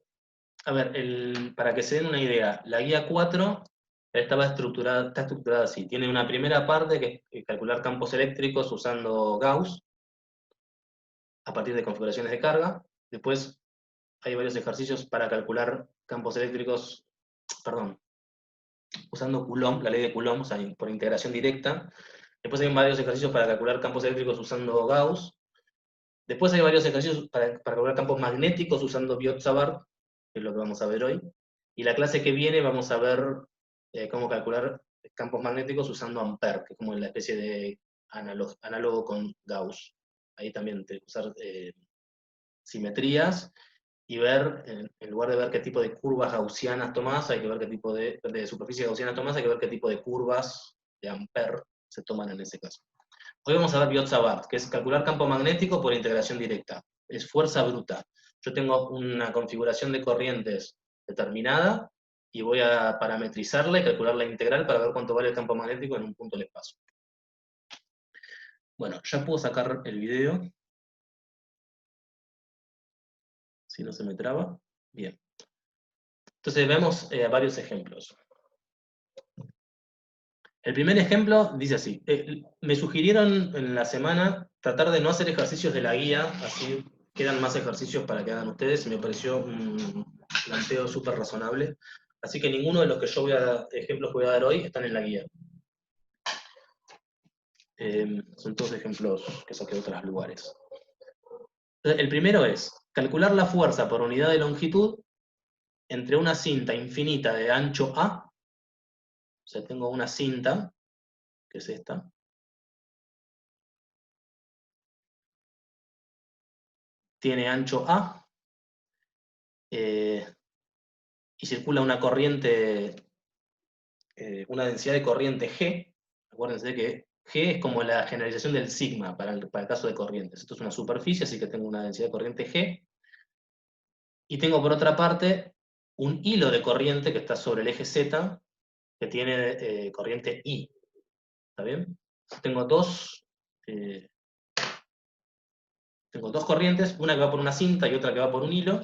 S1: a ver, para que se den una idea, la guía 4 está estructurada así. Tiene una primera parte que es calcular campos eléctricos usando Gauss, a partir de configuraciones de carga. Después hay varios ejercicios para calcular campos eléctricos, usando Coulomb, la ley de Coulomb, o sea, por integración directa. Después hay varios ejercicios para calcular campos eléctricos usando Gauss. Después hay varios ejercicios para calcular campos magnéticos usando Biot-Savart, que es lo que vamos a ver hoy. Y la clase que viene vamos a ver cómo calcular campos magnéticos usando Ampère, que es como la especie de análogo con Gauss. Ahí también te usar simetrías y ver, en lugar de ver qué tipo de curvas gaussianas tomás, hay que ver qué tipo de superficie gaussiana tomás, hay que ver qué tipo de curvas de Ampère se toman en ese caso. Hoy vamos a ver Biot-Savart, que es calcular campo magnético por integración directa. Es fuerza bruta. Yo tengo una configuración de corrientes determinada y voy a parametrizarla y calcular la integral para ver cuánto vale el campo magnético en un punto del espacio. Bueno, ya puedo sacar el video. Si no se me traba. Bien. Entonces vemos varios ejemplos. El primer ejemplo dice así. Me sugirieron en la semana tratar de no hacer ejercicios de la guía, así quedan más ejercicios para que hagan ustedes, y me pareció un planteo súper razonable. Así que ninguno de los que yo ejemplos que voy a dar hoy están en la guía. Son todos ejemplos que saqué de otros lugares. Entonces, el primero es calcular la fuerza por unidad de longitud entre una cinta infinita de ancho A. O sea, tengo una cinta, que es esta. Tiene ancho A. Y circula una corriente, una densidad de corriente G. Acuérdense que G es como la generalización del sigma para el caso de corrientes. Esto es una superficie, así que tengo una densidad de corriente G. Y tengo por otra parte un hilo de corriente que está sobre el eje Z, que tiene corriente I. ¿Está bien? Tengo dos corrientes, una que va por una cinta y otra que va por un hilo.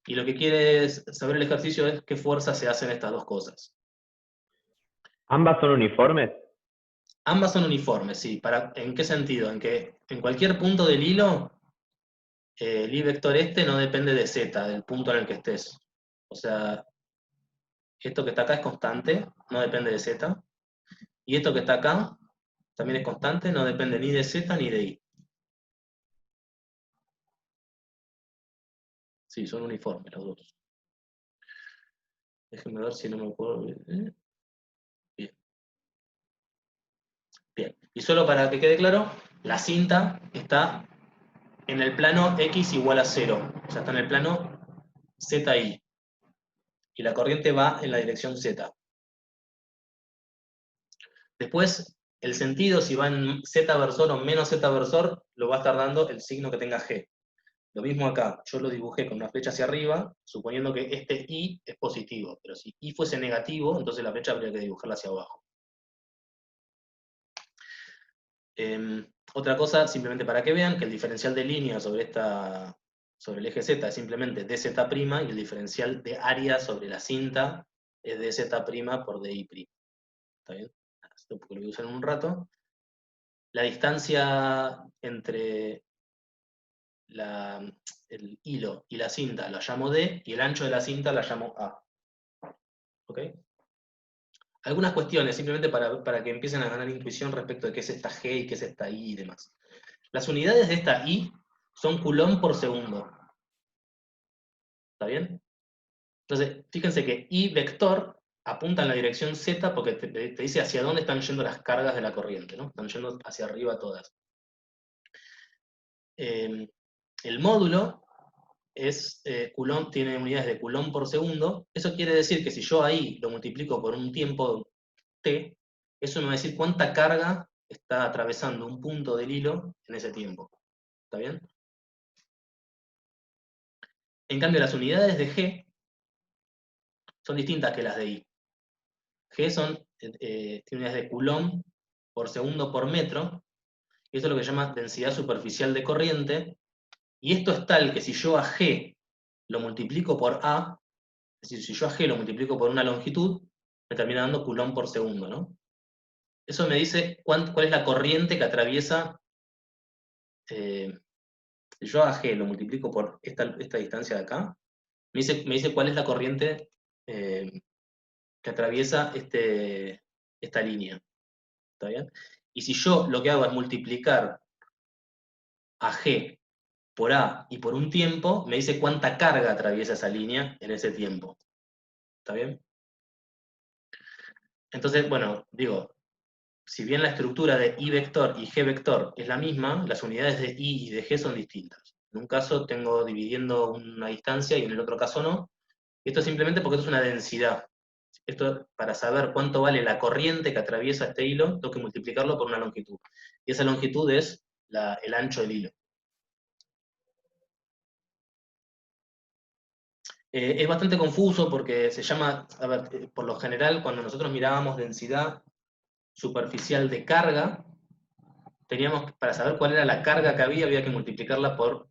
S1: Y lo que quiere saber el ejercicio es qué fuerza se hacen estas dos cosas.
S2: ¿Ambas son uniformes?
S1: Ambas son uniformes, sí. ¿En qué sentido? En que en cualquier punto del hilo, el I vector este no depende de Z, del punto en el que estés. O sea, esto que está acá es constante, no depende de Z. Y esto que está acá también es constante, no depende ni de Z ni de I. Sí, son uniformes los dos. Déjenme ver si no me acuerdo. Bien. Bien. Y solo para que quede claro, la cinta está en el plano X igual a 0. O sea, está en el plano ZI. Y la corriente va en la dirección Z. Después, el sentido, si va en Z versor o menos Z versor, lo va a estar dando el signo que tenga G. Lo mismo acá, yo lo dibujé con una flecha hacia arriba, suponiendo que este I es positivo, pero si I fuese negativo, entonces la flecha habría que dibujarla hacia abajo. Otra cosa, simplemente para que vean, que el diferencial de línea sobre el eje Z es simplemente dz' y el diferencial de área sobre la cinta es dz' por di'. ¿Está bien? Esto porque lo voy a usar en un rato. La distancia entre el hilo y la cinta la llamo D, y el ancho de la cinta la llamo A. ¿Ok? Algunas cuestiones, simplemente para que empiecen a ganar intuición respecto de qué es esta G y qué es esta I y demás. Las unidades de esta I son coulomb por segundo. ¿Está bien? Entonces, fíjense que I vector apunta en la dirección Z porque te dice hacia dónde están yendo las cargas de la corriente, ¿no? Están yendo hacia arriba todas. El módulo Coulomb, tiene unidades de Coulomb por segundo. Eso quiere decir que si yo ahí lo multiplico por un tiempo t, eso me va a decir cuánta carga está atravesando un punto del hilo en ese tiempo. ¿Está bien? En cambio, las unidades de G son distintas que las de I. G tiene unidades de Coulomb por segundo por metro, y eso es lo que se llama densidad superficial de corriente, y esto es tal que si yo a G lo multiplico por A, es decir, si yo a G lo multiplico por una longitud, me termina dando Coulomb por segundo, ¿no? Eso me dice cuál es la corriente que atraviesa. Si yo a G lo multiplico por esta distancia de acá, me dice cuál es la corriente que atraviesa esta línea. ¿Está bien? Y si yo lo que hago es multiplicar a G por A y por un tiempo, me dice cuánta carga atraviesa esa línea en ese tiempo. ¿Está bien? Entonces, bueno, digo, si bien la estructura de I vector y G vector es la misma, las unidades de I y de G son distintas. En un caso tengo dividiendo una distancia y en el otro caso no. Esto es simplemente porque esto es una densidad. Esto, para saber cuánto vale la corriente que atraviesa este hilo, tengo que multiplicarlo por una longitud. Y esa longitud es el ancho del hilo. Es bastante confuso porque se llama, a ver, por lo general, cuando nosotros mirábamos densidad superficial de carga, para saber cuál era la carga que había que multiplicarla por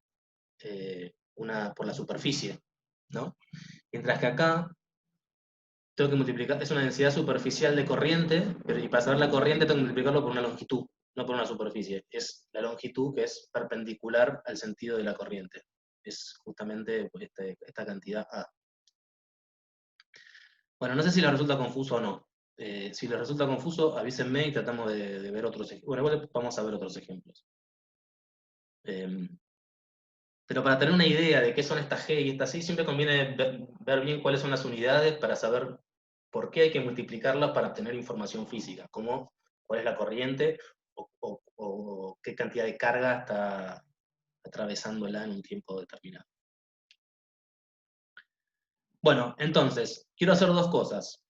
S1: la superficie, ¿no? Mientras que acá tengo que multiplicar, es una densidad superficial de corriente, y para saber la corriente tengo que multiplicarlo por una longitud, no por una superficie. Es la longitud que es perpendicular al sentido de la corriente. Es justamente esta cantidad A. Bueno, no sé si les resulta confuso o no. Si les resulta confuso, avísenme y tratamos de ver otros ejemplos. Bueno, igual vamos a ver otros ejemplos. Pero para tener una idea de qué son estas G y estas I, siempre conviene ver bien cuáles son las unidades para saber por qué hay que multiplicarlas para obtener información física, como cuál es la corriente o qué cantidad de carga está atravesándola en un tiempo determinado. Bueno, entonces, quiero hacer dos cosas.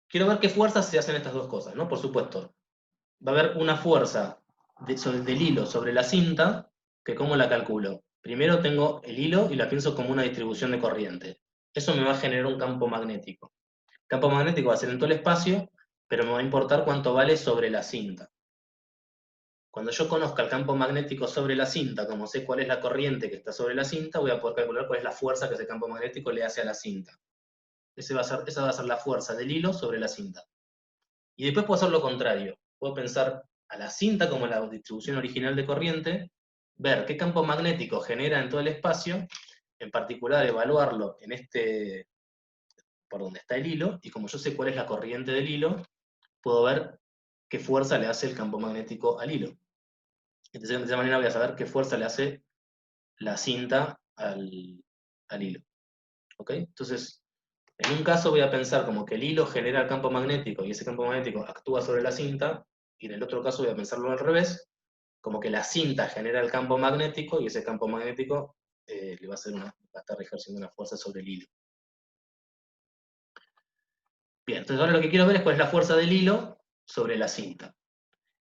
S1: Quiero ver qué fuerzas se hacen estas dos cosas, ¿no? Por supuesto, va a haber una fuerza del hilo sobre la cinta, que ¿cómo la calculo? Primero tengo el hilo y la pienso como una distribución de corriente. Eso me va a generar un campo magnético. El campo magnético va a ser en todo el espacio, pero me va a importar cuánto vale sobre la cinta. Cuando yo conozca el campo magnético sobre la cinta, como sé cuál es la corriente que está sobre la cinta, voy a poder calcular cuál es la fuerza que ese campo magnético le hace a la cinta. Esa va a ser la fuerza del hilo sobre la cinta. Y después puedo hacer lo contrario. Puedo pensar a la cinta como la distribución original de corriente, ver qué campo magnético genera en todo el espacio, en particular evaluarlo por donde está el hilo, y como yo sé cuál es la corriente del hilo, puedo ver qué fuerza le hace el campo magnético al hilo. Entonces, de esa manera voy a saber qué fuerza le hace la cinta al hilo. ¿Ok? Entonces, en un caso voy a pensar como que el hilo genera el campo magnético y ese campo magnético actúa sobre la cinta, y en el otro caso voy a pensarlo al revés, como que la cinta genera el campo magnético y ese campo magnético le va a estar ejerciendo una fuerza sobre el hilo. Bien, entonces ahora lo que quiero ver es cuál es la fuerza del hilo sobre la cinta.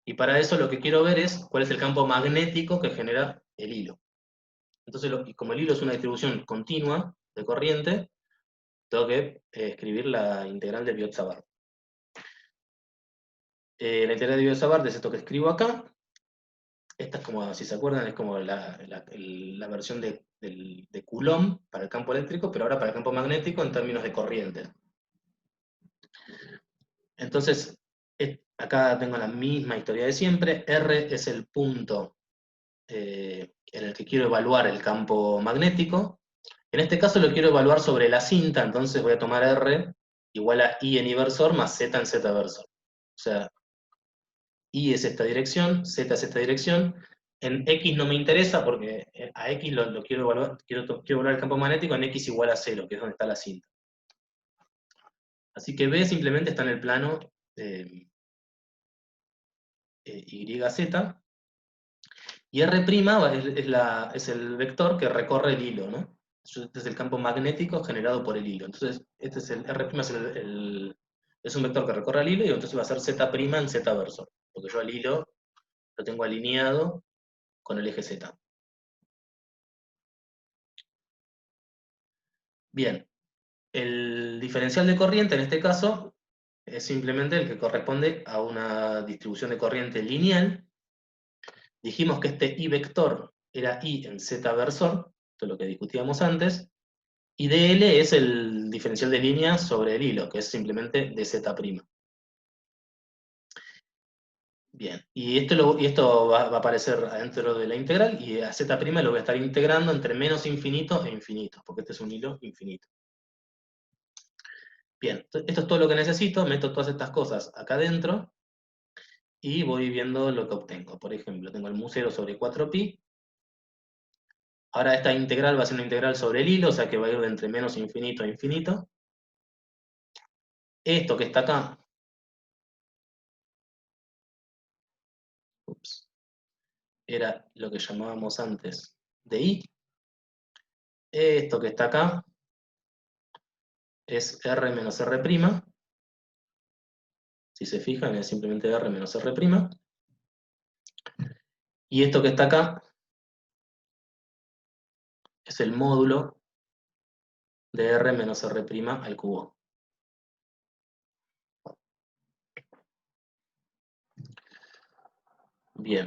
S1: Y para eso lo que quiero ver es cuál es el campo magnético que genera el hilo. Entonces, como el hilo es una distribución continua de corriente, tengo que escribir la integral de Biot-Savart. La integral de Biot-Savart es esto que escribo acá. Esta es como, si se acuerdan, es como la versión de Coulomb para el campo eléctrico, pero ahora para el campo magnético en términos de corriente. Entonces, acá tengo la misma historia de siempre. R es el punto en el que quiero evaluar el campo magnético. En este caso lo quiero evaluar sobre la cinta, entonces voy a tomar R igual a I en I versor más Z en Z versor. O sea, I es esta dirección, Z es esta dirección. En X no me interesa porque a X lo quiero evaluar, quiero evaluar el campo magnético en X igual a 0, que es donde está la cinta. Así que B simplemente está en el plano YZ. Y R' es el vector que recorre el hilo, ¿no? Este es el campo magnético generado por el hilo. Entonces, este es el R' es un vector que recorre el hilo, y entonces va a ser Z' en Z versor, porque yo al hilo lo tengo alineado con el eje Z. Bien, el diferencial de corriente en este caso es simplemente el que corresponde a una distribución de corriente lineal. Dijimos que este I vector era I en Z versor, esto es lo que discutíamos antes, y dl es el diferencial de línea sobre el hilo, que es simplemente dz'. Bien, y esto va a aparecer adentro de la integral, y a z' lo voy a estar integrando entre menos infinito e infinito, porque este es un hilo infinito. Bien, esto es todo lo que necesito, meto todas estas cosas acá adentro, y voy viendo lo que obtengo. Por ejemplo, tengo el mu0 sobre 4pi. Ahora esta integral va a ser una integral sobre el hilo, o sea que va a ir de entre menos infinito a infinito. Esto que está acá, era lo que llamábamos antes de I. Esto que está acá es R menos R'. Si se fijan, es simplemente R menos R'. Y esto que está acá es el módulo de R menos R' al cubo. Bien.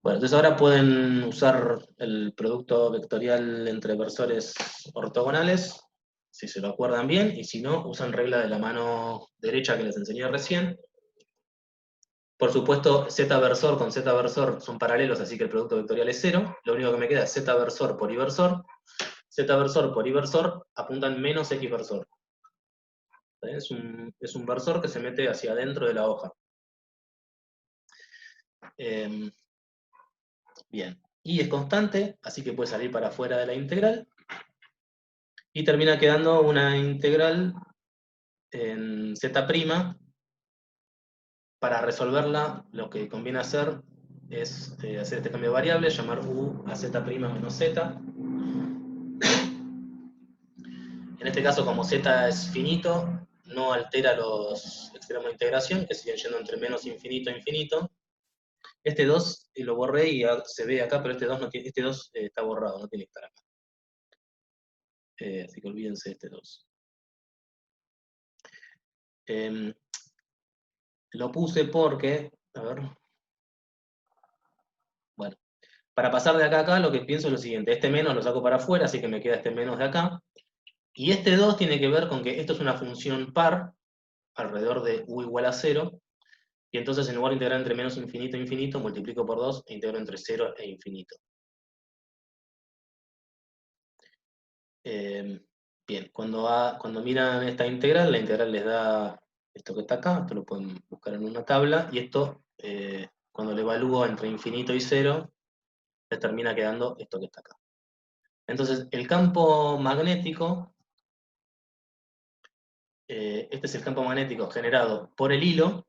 S1: Bueno, entonces ahora pueden usar el producto vectorial entre versores ortogonales, si se lo acuerdan bien, y si no, usan regla de la mano derecha que les enseñé recién. Por supuesto, z versor con z versor son paralelos, así que el producto vectorial es 0. Lo único que me queda es z versor por y versor. Z versor por y versor apuntan menos x versor. Es un versor que se mete hacia adentro de la hoja. Bien. Y es constante, así que puede salir para afuera de la integral. Y termina quedando una integral en z'. Para resolverla, lo que conviene hacer es hacer este cambio de variable, llamar u a z' menos z. En este caso, como z es finito, no altera los extremos de integración, que siguen yendo entre menos infinito e infinito. Este 2 lo borré y se ve acá, pero este 2, no tiene, este 2 está borrado, no tiene que estar acá. Así que olvídense de este 2. Lo puse porque, a ver, bueno, para pasar de acá a acá, lo que pienso es lo siguiente, este menos lo saco para afuera, así que me queda este menos de acá, y este 2 tiene que ver con que esto es una función par, alrededor de u igual a 0, y entonces en lugar de integrar entre menos infinito e infinito, multiplico por 2 e integro entre 0 e infinito. Bien, cuando miran esta integral, la integral les da esto que está acá, esto lo pueden buscar en una tabla, y esto, cuando lo evalúo entre infinito y 0, les termina quedando esto que está acá. Entonces, el campo magnético, este es el campo magnético generado por el hilo,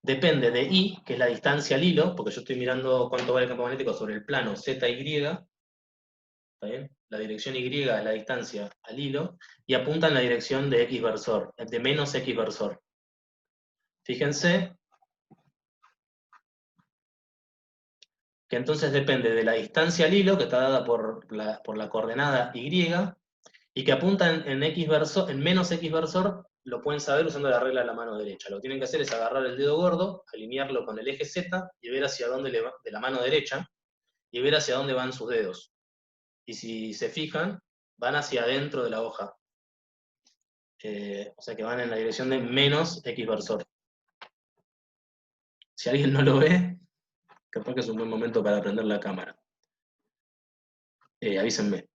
S1: depende de I, que es la distancia al hilo, porque yo estoy mirando cuánto vale el campo magnético sobre el plano ZY, ¿está bien? La dirección Y es la distancia al hilo, y apunta en la dirección de X versor, de menos X versor. Fíjense que entonces depende de la distancia al hilo, que está dada por la coordenada Y, y que apunta en X versor, en menos X versor, lo pueden saber usando la regla de la mano derecha. Lo que tienen que hacer es agarrar el dedo gordo, alinearlo con el eje Z, y ver hacia dónde le va, de la mano derecha, y ver hacia dónde van sus dedos. Y si se fijan, van hacia adentro de la hoja. O sea que van en la dirección de menos X versor. Si alguien no lo ve, capaz que es un buen momento para prender la cámara. Avísenme.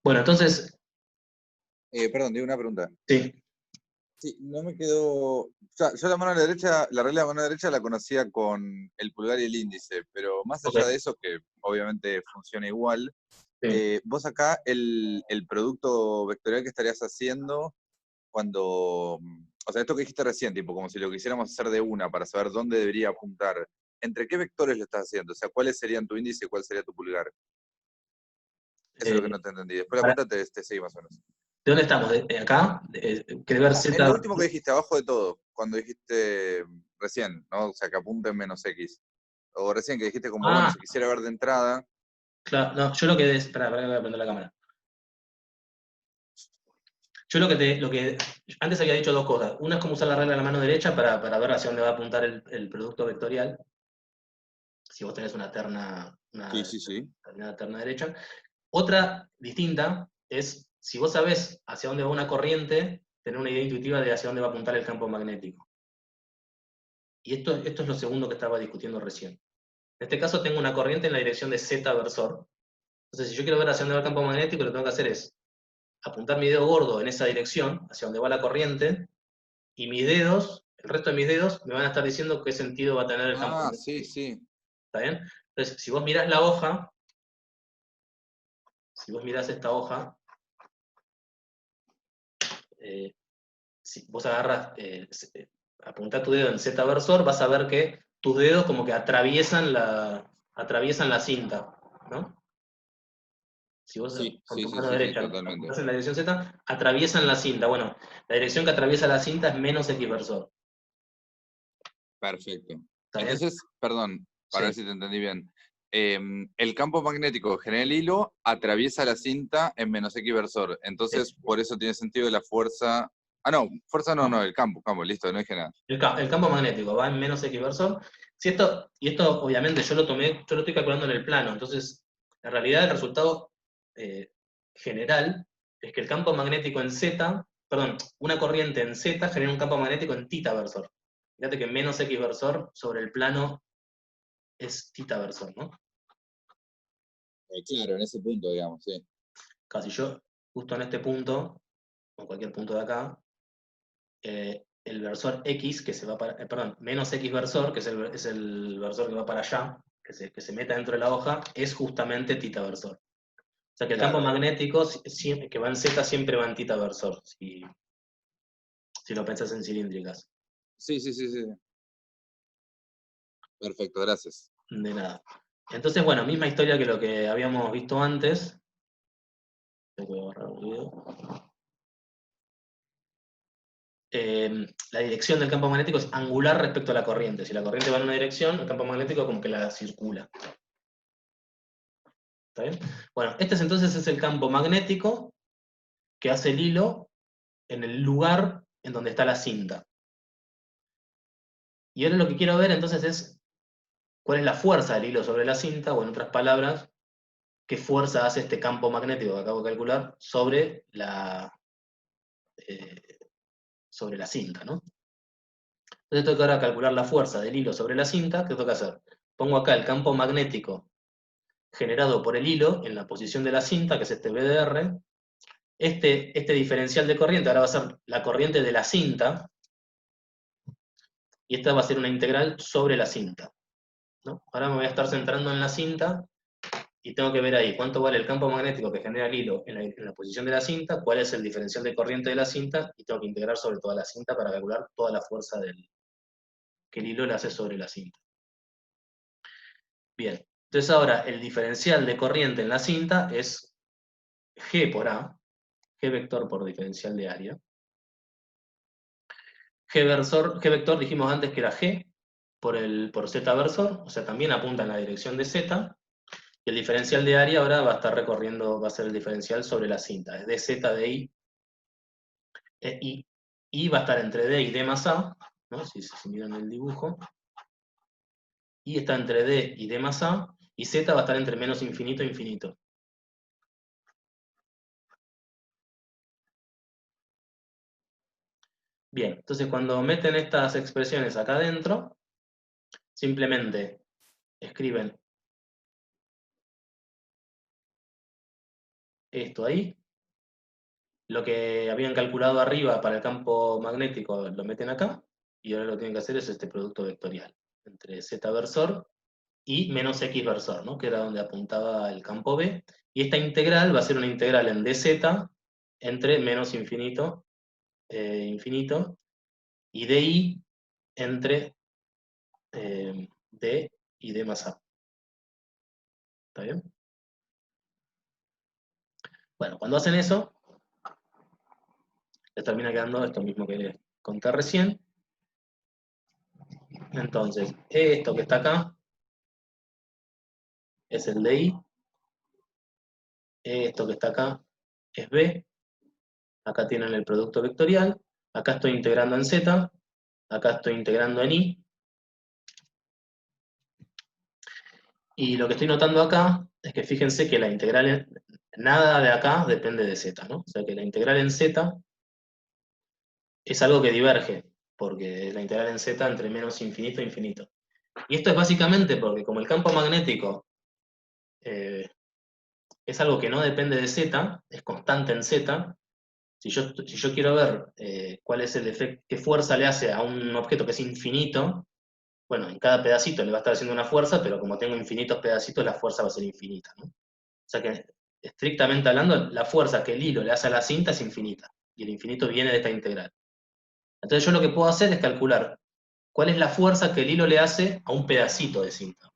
S1: Bueno, entonces...
S4: Perdón, digo una pregunta.
S1: Sí.
S4: Sí, no me quedó... Yo la mano derecha, la regla de la mano derecha la conocía con el pulgar y el índice, pero más allá de eso, que obviamente funciona igual,
S1: Sí.
S4: vos acá el producto vectorial que estarías haciendo cuando... O sea, esto que dijiste recién, tipo, como si lo quisiéramos hacer de una para saber dónde debería apuntar. ¿Entre qué vectores lo estás haciendo? O sea, ¿cuáles serían tu índice y cuál sería tu pulgar? Eso es lo que no te entendí. Después la pregunta te seguí más o menos.
S1: ¿De dónde estamos? ¿De acá? ¿Querés ver Z?
S4: En lo último que dijiste, abajo de todo, cuando dijiste recién, ¿no? O sea, que apunten menos X. O recién que dijiste como, bueno, si quisiera ver de entrada.
S1: Claro, no, yo lo que es... Espera, que voy a prender la cámara. Yo lo que antes había dicho dos cosas. Una es cómo usar la regla de la mano derecha para ver hacia dónde va a apuntar el producto vectorial. Si vos tenés una terna,
S4: Sí.
S1: una terna derecha. Otra distinta es, si vos sabés hacia dónde va una corriente, tener una idea intuitiva de hacia dónde va a apuntar el campo magnético. Y esto es lo segundo que estaba discutiendo recién. En este caso tengo una corriente en la dirección de Z versor. Entonces, si yo quiero ver hacia dónde va el campo magnético, lo que tengo que hacer es apuntar mi dedo gordo en esa dirección, hacia donde va la corriente, y mis dedos, el resto de mis dedos, me van a estar diciendo qué sentido va a tener el campo magnético.
S4: Sí.
S1: ¿Está bien? Entonces, si vos mirás la hoja, si vos mirás esta hoja, si vos agarras, apuntás tu dedo en Z versor, vas a ver que tus dedos como que atraviesan la cinta, ¿no? Si vos con tu mano derecha apuntás en la dirección Z, atraviesan la cinta. Bueno, la dirección que atraviesa la cinta es menos X versor.
S4: Perfecto.
S1: ¿Está bien?
S4: Entonces, perdón, para ver si te entendí bien. El campo magnético que genera el hilo atraviesa la cinta en menos X versor. Entonces, por eso tiene sentido la fuerza Ah, no, fuerza no, el campo, listo, no dije nada.
S1: El campo magnético va en menos X versor. Y esto obviamente yo lo estoy calculando en el plano, entonces en realidad el resultado general es que el campo magnético en Z, perdón, una corriente en Z genera un campo magnético en θ versor. Fíjate que menos X versor sobre el plano es θ versor, ¿no?
S4: Claro, en ese punto, digamos, sí.
S1: Casi yo, justo en este punto, o en cualquier punto de acá, el versor X, que se va para, perdón, menos X versor, que es el versor que va para allá, que se meta dentro de la hoja, es justamente θ versor. O sea que el
S4: Claro.
S1: campo magnético que va en Z siempre va en θ versor, si lo pensás en cilíndricas.
S4: Sí. Perfecto, gracias.
S1: De nada. Entonces, bueno, misma historia que lo que habíamos visto antes. Tengo que borrar el video. La dirección del campo magnético es angular respecto a la corriente. Si la corriente va en una dirección, el campo magnético como que la circula. ¿Está bien? Bueno, este entonces es el campo magnético que hace el hilo en el lugar en donde está la cinta. Y ahora lo que quiero ver entonces es cuál es la fuerza del hilo sobre la cinta, o en otras palabras, qué fuerza hace este campo magnético que acabo de calcular sobre la cinta, ¿no? Entonces tengo que ahora calcular la fuerza del hilo sobre la cinta. ¿Qué tengo que hacer? Pongo acá el campo magnético generado por el hilo en la posición de la cinta, que es este BDR. Este diferencial de corriente ahora va a ser la corriente de la cinta, y esta va a ser una integral sobre la cinta, ¿no? Ahora me voy a estar centrando en la cinta, y tengo que ver ahí cuánto vale el campo magnético que genera el hilo en la posición de la cinta, cuál es el diferencial de corriente de la cinta, y tengo que integrar sobre toda la cinta para calcular toda la fuerza que el hilo le hace sobre la cinta. Bien, entonces ahora el diferencial de corriente en la cinta es G por A, G vector por diferencial de área. G vector dijimos antes que era G por Z versor, o sea, también apunta en la dirección de Z, y el diferencial de área ahora va a estar recorriendo, va a ser el diferencial sobre la cinta, es dz de I va a estar entre D y D más A, ¿no? Si miran el dibujo, I está entre D y D más A, y Z va a estar entre menos infinito e infinito. Bien, entonces cuando meten estas expresiones acá adentro, simplemente escriben esto ahí, lo que habían calculado arriba para el campo magnético lo meten acá, y ahora lo que tienen que hacer es este producto vectorial, entre Z versor y menos X versor, ¿no? Que era donde apuntaba el campo B, y esta integral va a ser una integral en dz entre menos infinito, infinito, y di entre d y d más a. ¿Está bien? Bueno, cuando hacen eso, les termina quedando esto mismo que les conté recién. Entonces, esto que está acá es el de I, esto que está acá es B, acá tienen el producto vectorial, acá estoy integrando en Z, acá estoy integrando en I, y lo que estoy notando acá es que fíjense que la integral, nada de acá depende de Z, ¿no? O sea que la integral en Z es algo que diverge, porque la integral en Z entre menos infinito e infinito. Y esto es básicamente porque como el campo magnético es algo que no depende de Z, es constante en Z, si yo quiero ver cuál es el efecto, qué fuerza le hace a un objeto que es infinito, bueno, en cada pedacito le va a estar haciendo una fuerza, pero como tengo infinitos pedacitos, la fuerza va a ser infinita, ¿no? O sea que, estrictamente hablando, la fuerza que el hilo le hace a la cinta es infinita, y el infinito viene de esta integral. Entonces yo lo que puedo hacer es calcular cuál es la fuerza que el hilo le hace a un pedacito de cinta.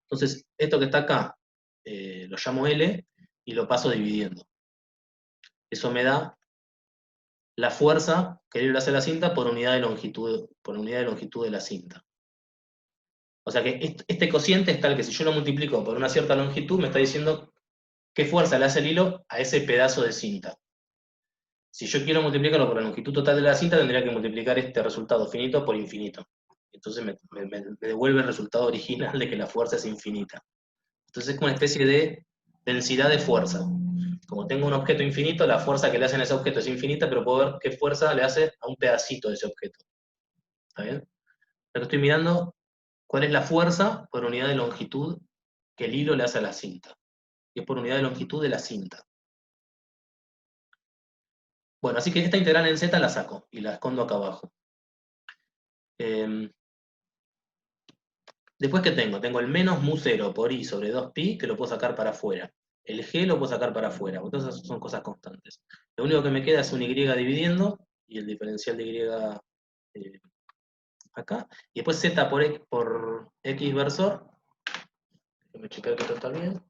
S1: Entonces, esto que está acá, lo llamo L, y lo paso dividiendo. Eso me da la fuerza que el hilo le hace a la cinta por unidad de longitud de la cinta. O sea que este cociente es tal que si yo lo multiplico por una cierta longitud, me está diciendo qué fuerza le hace el hilo a ese pedazo de cinta. Si yo quiero multiplicarlo por la longitud total de la cinta, tendría que multiplicar este resultado finito por infinito. Entonces me devuelve el resultado original de que la fuerza es infinita. Entonces es como una especie de densidad de fuerza. Como tengo un objeto infinito, la fuerza que le hacen a ese objeto es infinita, pero puedo ver qué fuerza le hace a un pedacito de ese objeto. ¿Está bien? Lo que estoy mirando, ¿cuál es la fuerza por unidad de longitud que el hilo le hace a la cinta? Y es por unidad de longitud de la cinta. Bueno, así que esta integral en z la saco y la escondo acá abajo. Después, ¿qué tengo? Tengo el menos mu0 por i sobre 2pi, que lo puedo sacar para afuera. El g lo puedo sacar para afuera, porque todas esas son cosas constantes. Lo único que me queda es un y dividiendo, y el diferencial de y acá. Y después z por x versor, déjame checar que esto está bien.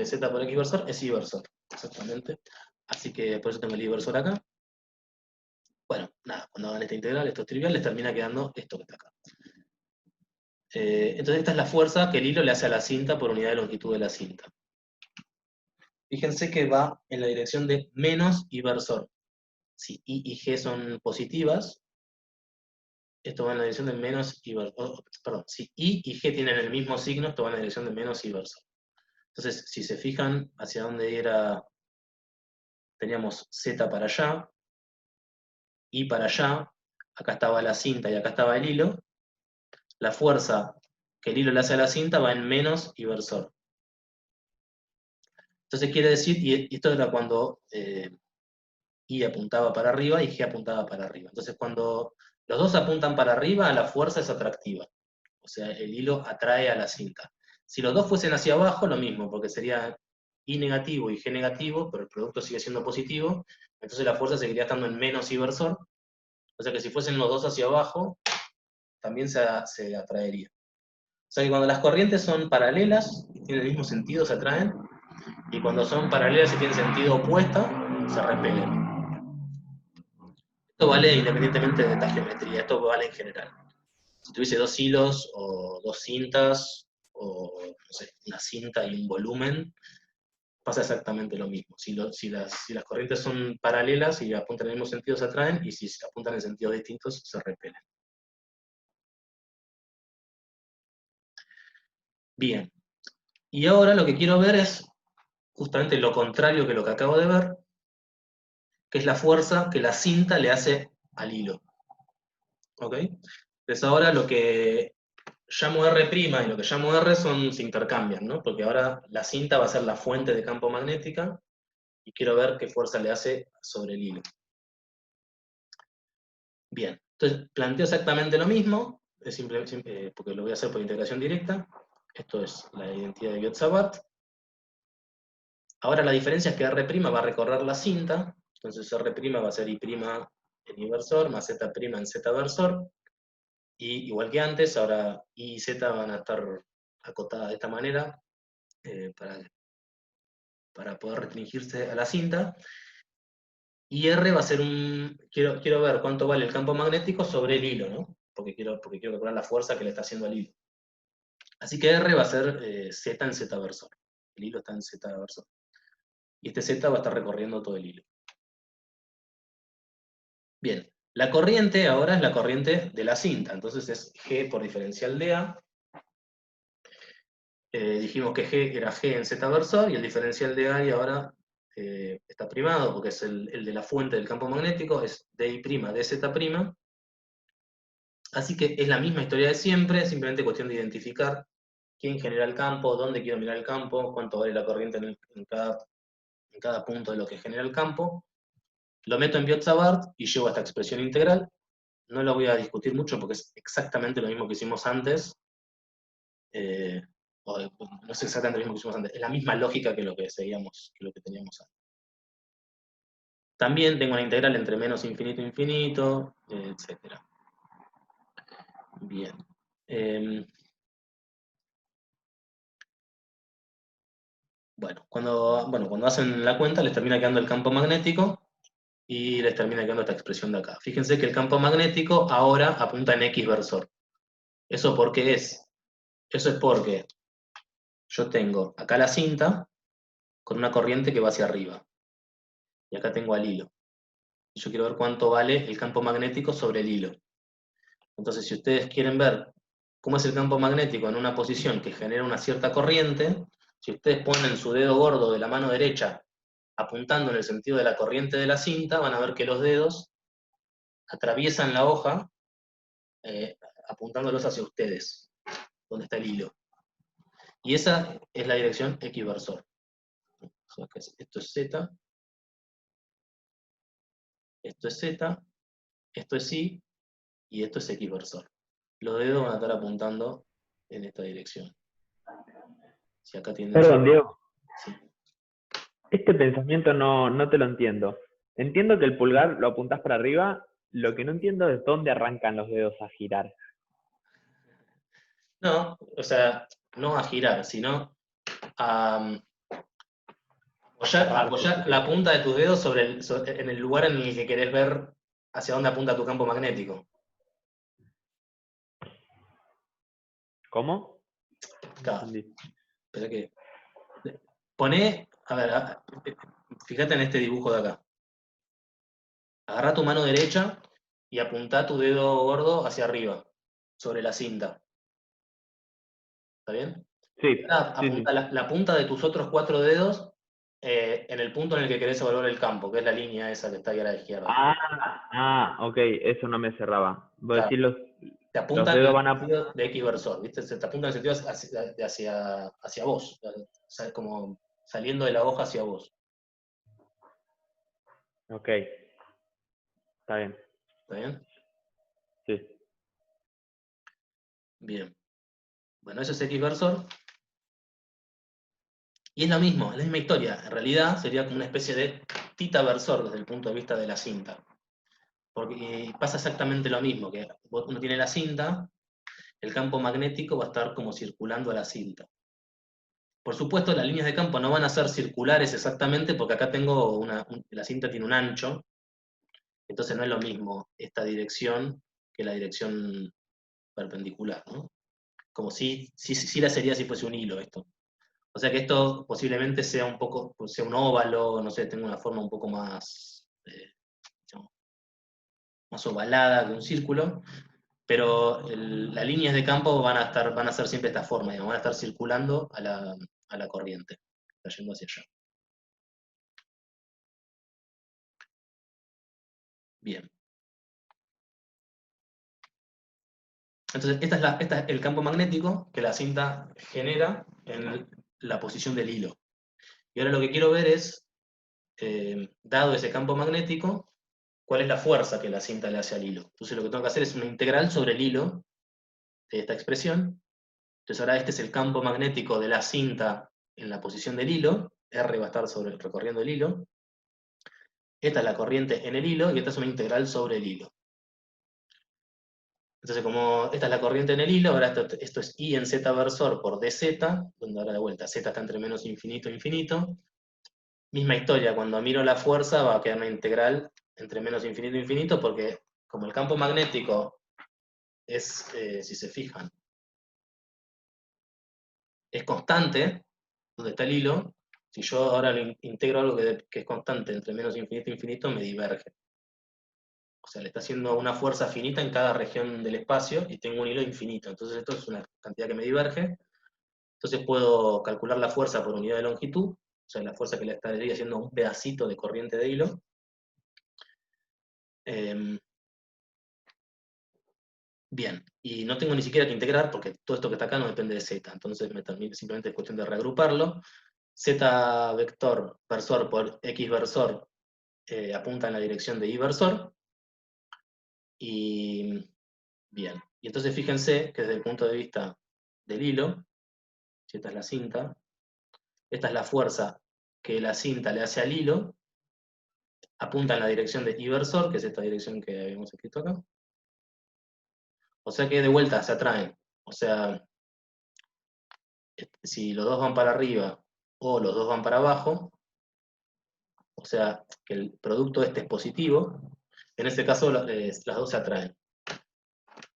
S1: Z por x versor es y versor, exactamente. Así que por eso tengo el y versor acá. Bueno, nada, cuando hagan esta integral, esto es trivial, les termina quedando esto que está acá. Entonces esta es la fuerza que el hilo le hace a la cinta por unidad de longitud de la cinta. Fíjense que va en la dirección de menos y versor. Si I y G son positivas, esto va en la dirección de menos y versor. Perdón, si I y G tienen el mismo signo, esto va en la dirección de menos y versor. Entonces, si se fijan hacia dónde era, teníamos Z para allá, I para allá, acá estaba la cinta y acá estaba el hilo, la fuerza que el hilo le hace a la cinta va en menos y versor. Entonces quiere decir, y esto era cuando I apuntaba para arriba y G apuntaba para arriba. Entonces cuando los dos apuntan para arriba, la fuerza es atractiva. O sea, el hilo atrae a la cinta. Si los dos fuesen hacia abajo, lo mismo, porque sería I negativo y G negativo, pero el producto sigue siendo positivo, entonces la fuerza seguiría estando en menos y versor. O sea que si fuesen los dos hacia abajo, también se atraería. O sea que cuando las corrientes son paralelas y tienen el mismo sentido, se atraen, y cuando son paralelas y tienen sentido opuesto, se repelen. Esto vale independientemente de esta geometría, esto vale en general. Si tuviese dos hilos o dos cintas, o no sé, una cinta y un volumen, pasa exactamente lo mismo. Si las corrientes son paralelas y apuntan en el mismo sentido, se atraen, y si apuntan en sentidos distintos, se repelen. Bien. Y ahora lo que quiero ver es justamente lo contrario que lo que acabo de ver, que es la fuerza que la cinta le hace al hilo. ¿Ok? Entonces ahora lo que llamo R' y lo que llamo R se intercambian, ¿no? Porque ahora la cinta va a ser la fuente de campo magnética y quiero ver qué fuerza le hace sobre el hilo. Bien, entonces planteo exactamente lo mismo, es porque lo voy a hacer por integración directa. Esto es la identidad de Biot-Savart. Ahora la diferencia es que R' va a recorrer la cinta, entonces R' va a ser I' en I versor más Z' en Z versor, y igual que antes, ahora I y Z van a estar acotadas de esta manera, para poder restringirse a la cinta, y R va a ser quiero ver cuánto vale el campo magnético sobre el hilo, ¿no? Porque quiero calcular la fuerza que le está haciendo al hilo. Así que R va a ser Z en Z versor. El hilo está en Z versor. Y este Z va a estar recorriendo todo el hilo. Bien, la corriente ahora es la corriente de la cinta, entonces es G por diferencial de A. Dijimos que G era G en Z versor, y el diferencial de A y ahora está primado, porque es el de la fuente del campo magnético, es DI' dZ'. Así que es la misma historia de siempre, simplemente cuestión de identificar quién genera el campo, dónde quiero mirar el campo, cuánto vale la corriente en cada punto de lo que genera el campo. Lo meto en Biot-Savart y llevo a esta expresión integral. No lo voy a discutir mucho porque es exactamente lo mismo que hicimos antes. No es exactamente lo mismo que hicimos antes, es la misma lógica que lo que seguíamos, que lo que teníamos antes. También tengo una integral entre menos infinito e infinito, etc. Bien. Cuando hacen la cuenta les termina quedando el campo magnético y les termina quedando esta expresión de acá. Fíjense que el campo magnético ahora apunta en X versor. ¿Eso por qué es? Eso es porque yo tengo acá la cinta con una corriente que va hacia arriba. y acá tengo al hilo. Y yo quiero ver cuánto vale el campo magnético sobre el hilo. Entonces, si ustedes quieren ver cómo es el campo magnético en una posición que genera una cierta corriente, si ustedes ponen su dedo gordo de la mano derecha apuntando en el sentido de la corriente de la cinta, van a ver que los dedos atraviesan la hoja apuntándolos hacia ustedes, donde está el hilo. Y esa es la dirección equiversor. O sea, que esto es Z, esto es Z, esto es Y, y esto es equiversor. Los dedos van a estar apuntando en esta dirección. Si acá tienen...
S2: Perdón, Diego.
S1: Sí.
S2: Este pensamiento no te lo entiendo. Entiendo que el pulgar lo apuntás para arriba, lo que no entiendo es dónde arrancan los dedos a girar.
S1: No, o sea, no a girar, sino a apoyar la punta de tus dedos en el lugar en el que querés ver hacia dónde apunta tu campo magnético.
S2: ¿Cómo?
S1: Claro,
S2: No entendí.
S1: pero que poné, a ver, fíjate en este dibujo de acá. Agarrá tu mano derecha y apuntá tu dedo gordo hacia arriba, sobre la cinta. ¿Está bien?
S2: Sí,
S1: Ahora
S2: sí,
S1: apunta
S2: sí.
S1: la punta de tus otros 4 dedos en el punto en el que querés evaluar el campo, que es la línea esa que está ahí a la izquierda.
S2: Ok, eso no me cerraba. Voy a
S1: Claro,
S2: decir,
S1: te
S2: los
S1: apuntan en
S2: dedos
S1: el
S2: van a...
S1: sentido de equiversor, ¿viste? Se te apuntan en el sentido hacia vos, o sea, como saliendo de la hoja hacia vos.
S2: Ok, está bien.
S1: ¿Está bien?
S2: Sí.
S1: Bien. Bueno, eso es equiversor. Y es lo mismo, es la misma historia. En realidad sería como una especie de titaversor desde el punto de vista de la cinta. Porque pasa exactamente lo mismo, que uno tiene la cinta, el campo magnético va a estar como circulando a la cinta. Por supuesto, las líneas de campo no van a ser circulares exactamente, porque acá tengo la cinta tiene un ancho, entonces no es lo mismo esta dirección que la dirección perpendicular, ¿no? Como si la sería si fuese un hilo esto. O sea que esto posiblemente sea un poco, sea un óvalo, no sé, tenga una forma un poco más, digamos, más ovalada que un círculo, pero las líneas de campo van a ser siempre esta forma, digamos, van a estar circulando a la corriente, cayendo hacia allá. Bien. Entonces, este es el campo magnético que la cinta genera en la posición del hilo. Y ahora lo que quiero ver es, dado ese campo magnético, cuál es la fuerza que la cinta le hace al hilo. Entonces lo que tengo que hacer es una integral sobre el hilo de esta expresión. Entonces ahora este es el campo magnético de la cinta en la posición del hilo, R va a estar recorriendo el hilo. Esta es la corriente en el hilo y esta es una integral sobre el hilo. Entonces, como esta es la corriente en el hilo, ahora esto es I en Z versor por dz, donde ahora de vuelta z está entre menos infinito e infinito. Misma historia, cuando miro la fuerza va a quedar una integral entre menos infinito e infinito, porque como el campo magnético es, si se fijan, es constante, donde está el hilo, si yo ahora lo integro algo que es constante entre menos infinito e infinito, me diverge. O sea, le está haciendo una fuerza finita en cada región del espacio y tengo un hilo infinito. Entonces esto es una cantidad que me diverge. Entonces puedo calcular la fuerza por unidad de longitud, o sea, la fuerza que le estaría haciendo un pedacito de corriente de hilo. Bien, y no tengo ni siquiera que integrar porque todo esto que está acá no depende de z, entonces simplemente es cuestión de reagruparlo. Z vector versor por x versor apunta en la dirección de y versor. Y bien, y entonces fíjense que desde el punto de vista del hilo, si esta es la cinta, esta es la fuerza que la cinta le hace al hilo, apunta en la dirección de y versor, que es esta dirección que habíamos escrito acá. O sea que de vuelta se atraen. O sea, si los dos van para arriba o los dos van para abajo, o sea, que el producto este es positivo, en este caso las dos se atraen.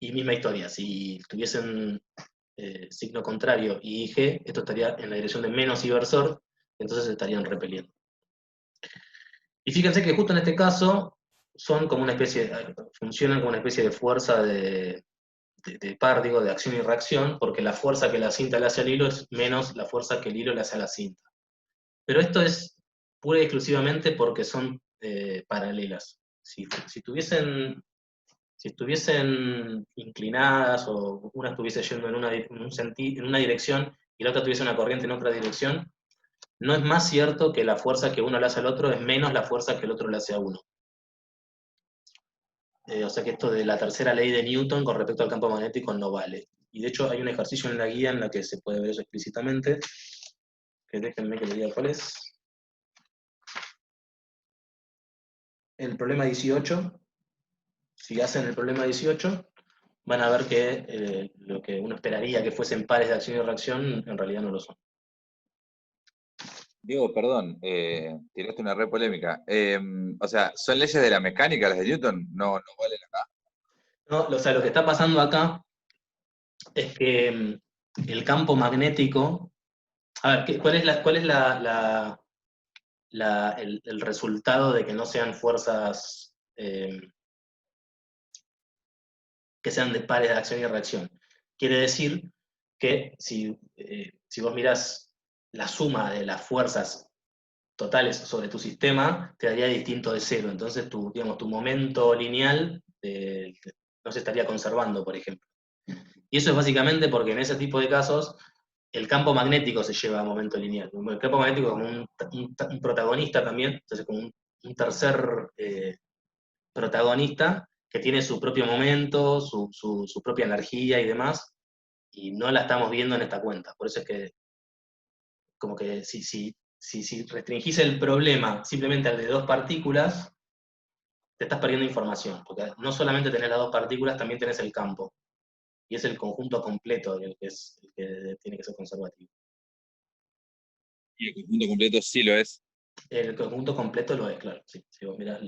S1: Y misma historia, si tuviesen signo contrario y G, esto estaría en la dirección de menos inversor, entonces estarían repeliendo. Y fíjense que justo en este caso son como una especie, funcionan como una especie de fuerza de par, digo, de acción y reacción, porque la fuerza que la cinta le hace al hilo es menos la fuerza que el hilo le hace a la cinta. Pero esto es pura y exclusivamente porque son paralelas. Si estuviesen inclinadas o una estuviese yendo en una dirección y la otra tuviese una corriente en otra dirección, no es más cierto que la fuerza que uno le hace al otro es menos la fuerza que el otro le hace a uno. O sea que esto de la tercera ley de Newton con respecto al campo magnético no vale. Y de hecho hay un ejercicio en la guía en la que se puede ver eso explícitamente, que déjenme que le diga cuál es. El problema 18, si hacen el problema 18, van a ver que lo que uno esperaría que fuesen pares de acción y reacción, en realidad no lo son.
S4: Diego, perdón, tiraste una re polémica. O sea, ¿son leyes de la mecánica las de Newton? No, no valen acá.
S1: No, o sea, lo que está pasando acá es que el campo magnético. A ver, ¿cuál es el resultado de que no sean fuerzas que sean de pares de acción y reacción? Quiere decir que si vos mirás la suma de las fuerzas totales sobre tu sistema, te daría distinto de cero. Entonces tu momento lineal no se estaría conservando, por ejemplo. Y eso es básicamente porque en ese tipo de casos el campo magnético se lleva a momento lineal. El campo magnético como un protagonista también, entonces como un tercer protagonista que tiene su propio momento, su propia energía y demás, y no la estamos viendo en esta cuenta. Por eso es que, como que si restringís el problema simplemente al de dos partículas, te estás perdiendo información, porque no solamente tenés las dos partículas, también tenés el campo. Y es el conjunto completo el que tiene que ser conservativo.
S4: Y el conjunto completo sí lo es.
S1: El conjunto completo lo es, claro. Sí. Si vos mirás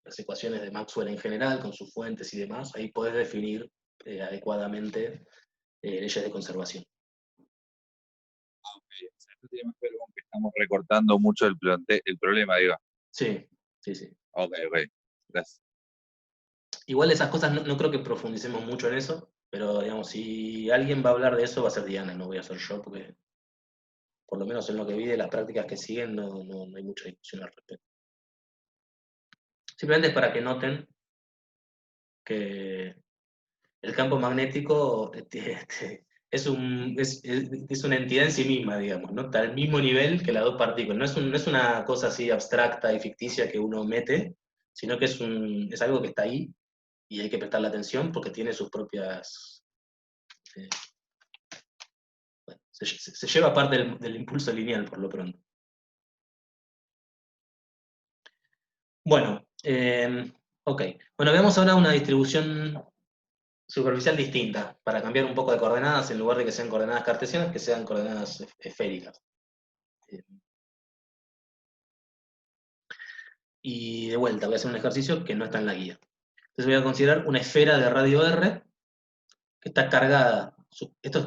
S1: las ecuaciones de Maxwell en general, con sus fuentes y demás, ahí podés definir adecuadamente leyes de conservación.
S4: Ah, ok. O sea, esto tiene más que ver con que estamos recortando mucho el problema, digo.
S1: Sí, sí, sí.
S4: Ok, ok. Gracias.
S1: Igual esas cosas no creo que profundicemos mucho en eso, pero digamos, si alguien va a hablar de eso, va a ser Diana, no voy a ser yo, porque por lo menos en lo que vi de las prácticas que siguen, no hay mucha discusión al respecto. Simplemente es para que noten que el campo magnético es una entidad en sí misma, digamos, ¿no? Está al mismo nivel que las dos partículas. No es una cosa así abstracta y ficticia que uno mete, sino que es algo que está ahí y hay que prestarle atención porque tiene sus propias... bueno, se lleva parte del impulso lineal, por lo pronto. Bueno, ok. Bueno, veamos ahora una distribución superficial distinta, para cambiar un poco de coordenadas, en lugar de que sean coordenadas cartesianas, que sean coordenadas esféricas. Y de vuelta, voy a hacer un ejercicio que no está en la guía. Entonces voy a considerar una esfera de radio R que está cargada. Esto es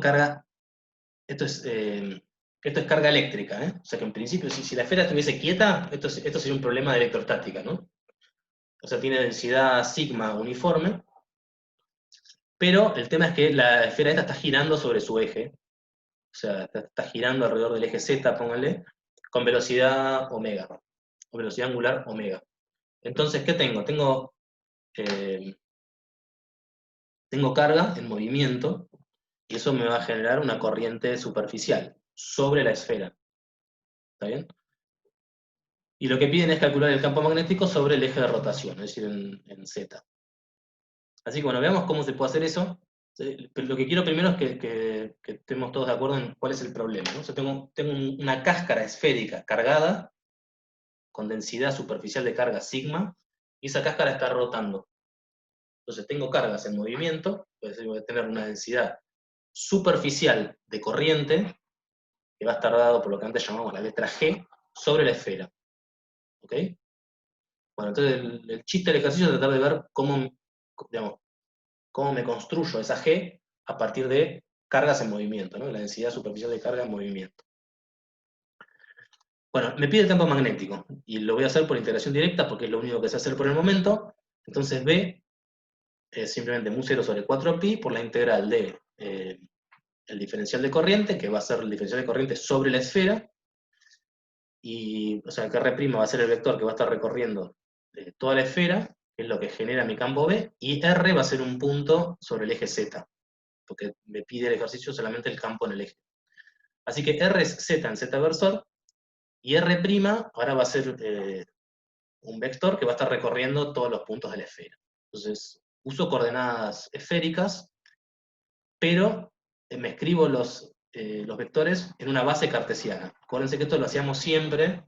S1: carga eléctrica, ¿eh? O sea que en principio, si la esfera estuviese quieta, esto sería un problema de electrostática, ¿no? O sea, tiene densidad sigma uniforme, pero el tema es que la esfera esta está girando sobre su eje, o sea, está girando alrededor del eje Z, pónganle, con velocidad omega, o velocidad angular omega. Entonces, ¿qué tengo? Tengo carga en movimiento, y eso me va a generar una corriente superficial sobre la esfera. ¿Está bien? Y lo que piden es calcular el campo magnético sobre el eje de rotación, es decir, en Z. Así que bueno, veamos cómo se puede hacer eso. Pero lo que quiero primero es que estemos todos de acuerdo en cuál es el problema, ¿no? O sea, tengo una cáscara esférica cargada, con densidad superficial de carga sigma, y esa cáscara está rotando. Entonces tengo cargas en movimiento, pues voy a tener una densidad superficial de corriente, que va a estar dado por lo que antes llamamos la letra G, sobre la esfera. ¿Ok? Bueno, entonces el chiste del ejercicio es tratar de ver cómo me construyo esa G a partir de cargas en movimiento, ¿no? La densidad superficial de carga en movimiento. Bueno, me pide el campo magnético, y lo voy a hacer por integración directa porque es lo único que sé hacer por el momento. Entonces B es simplemente mu0 sobre 4pi por la integral de el diferencial de corriente, que va a ser el diferencial de corriente sobre la esfera, y, o sea, que R' va a ser el vector que va a estar recorriendo toda la esfera, que es lo que genera mi campo B, y R va a ser un punto sobre el eje Z, porque me pide el ejercicio solamente el campo en el eje. Así que R es Z en Z versor, y R' ahora va a ser un vector que va a estar recorriendo todos los puntos de la esfera. Entonces, uso coordenadas esféricas, pero me escribo los vectores en una base cartesiana. Acuérdense que esto lo hacíamos siempre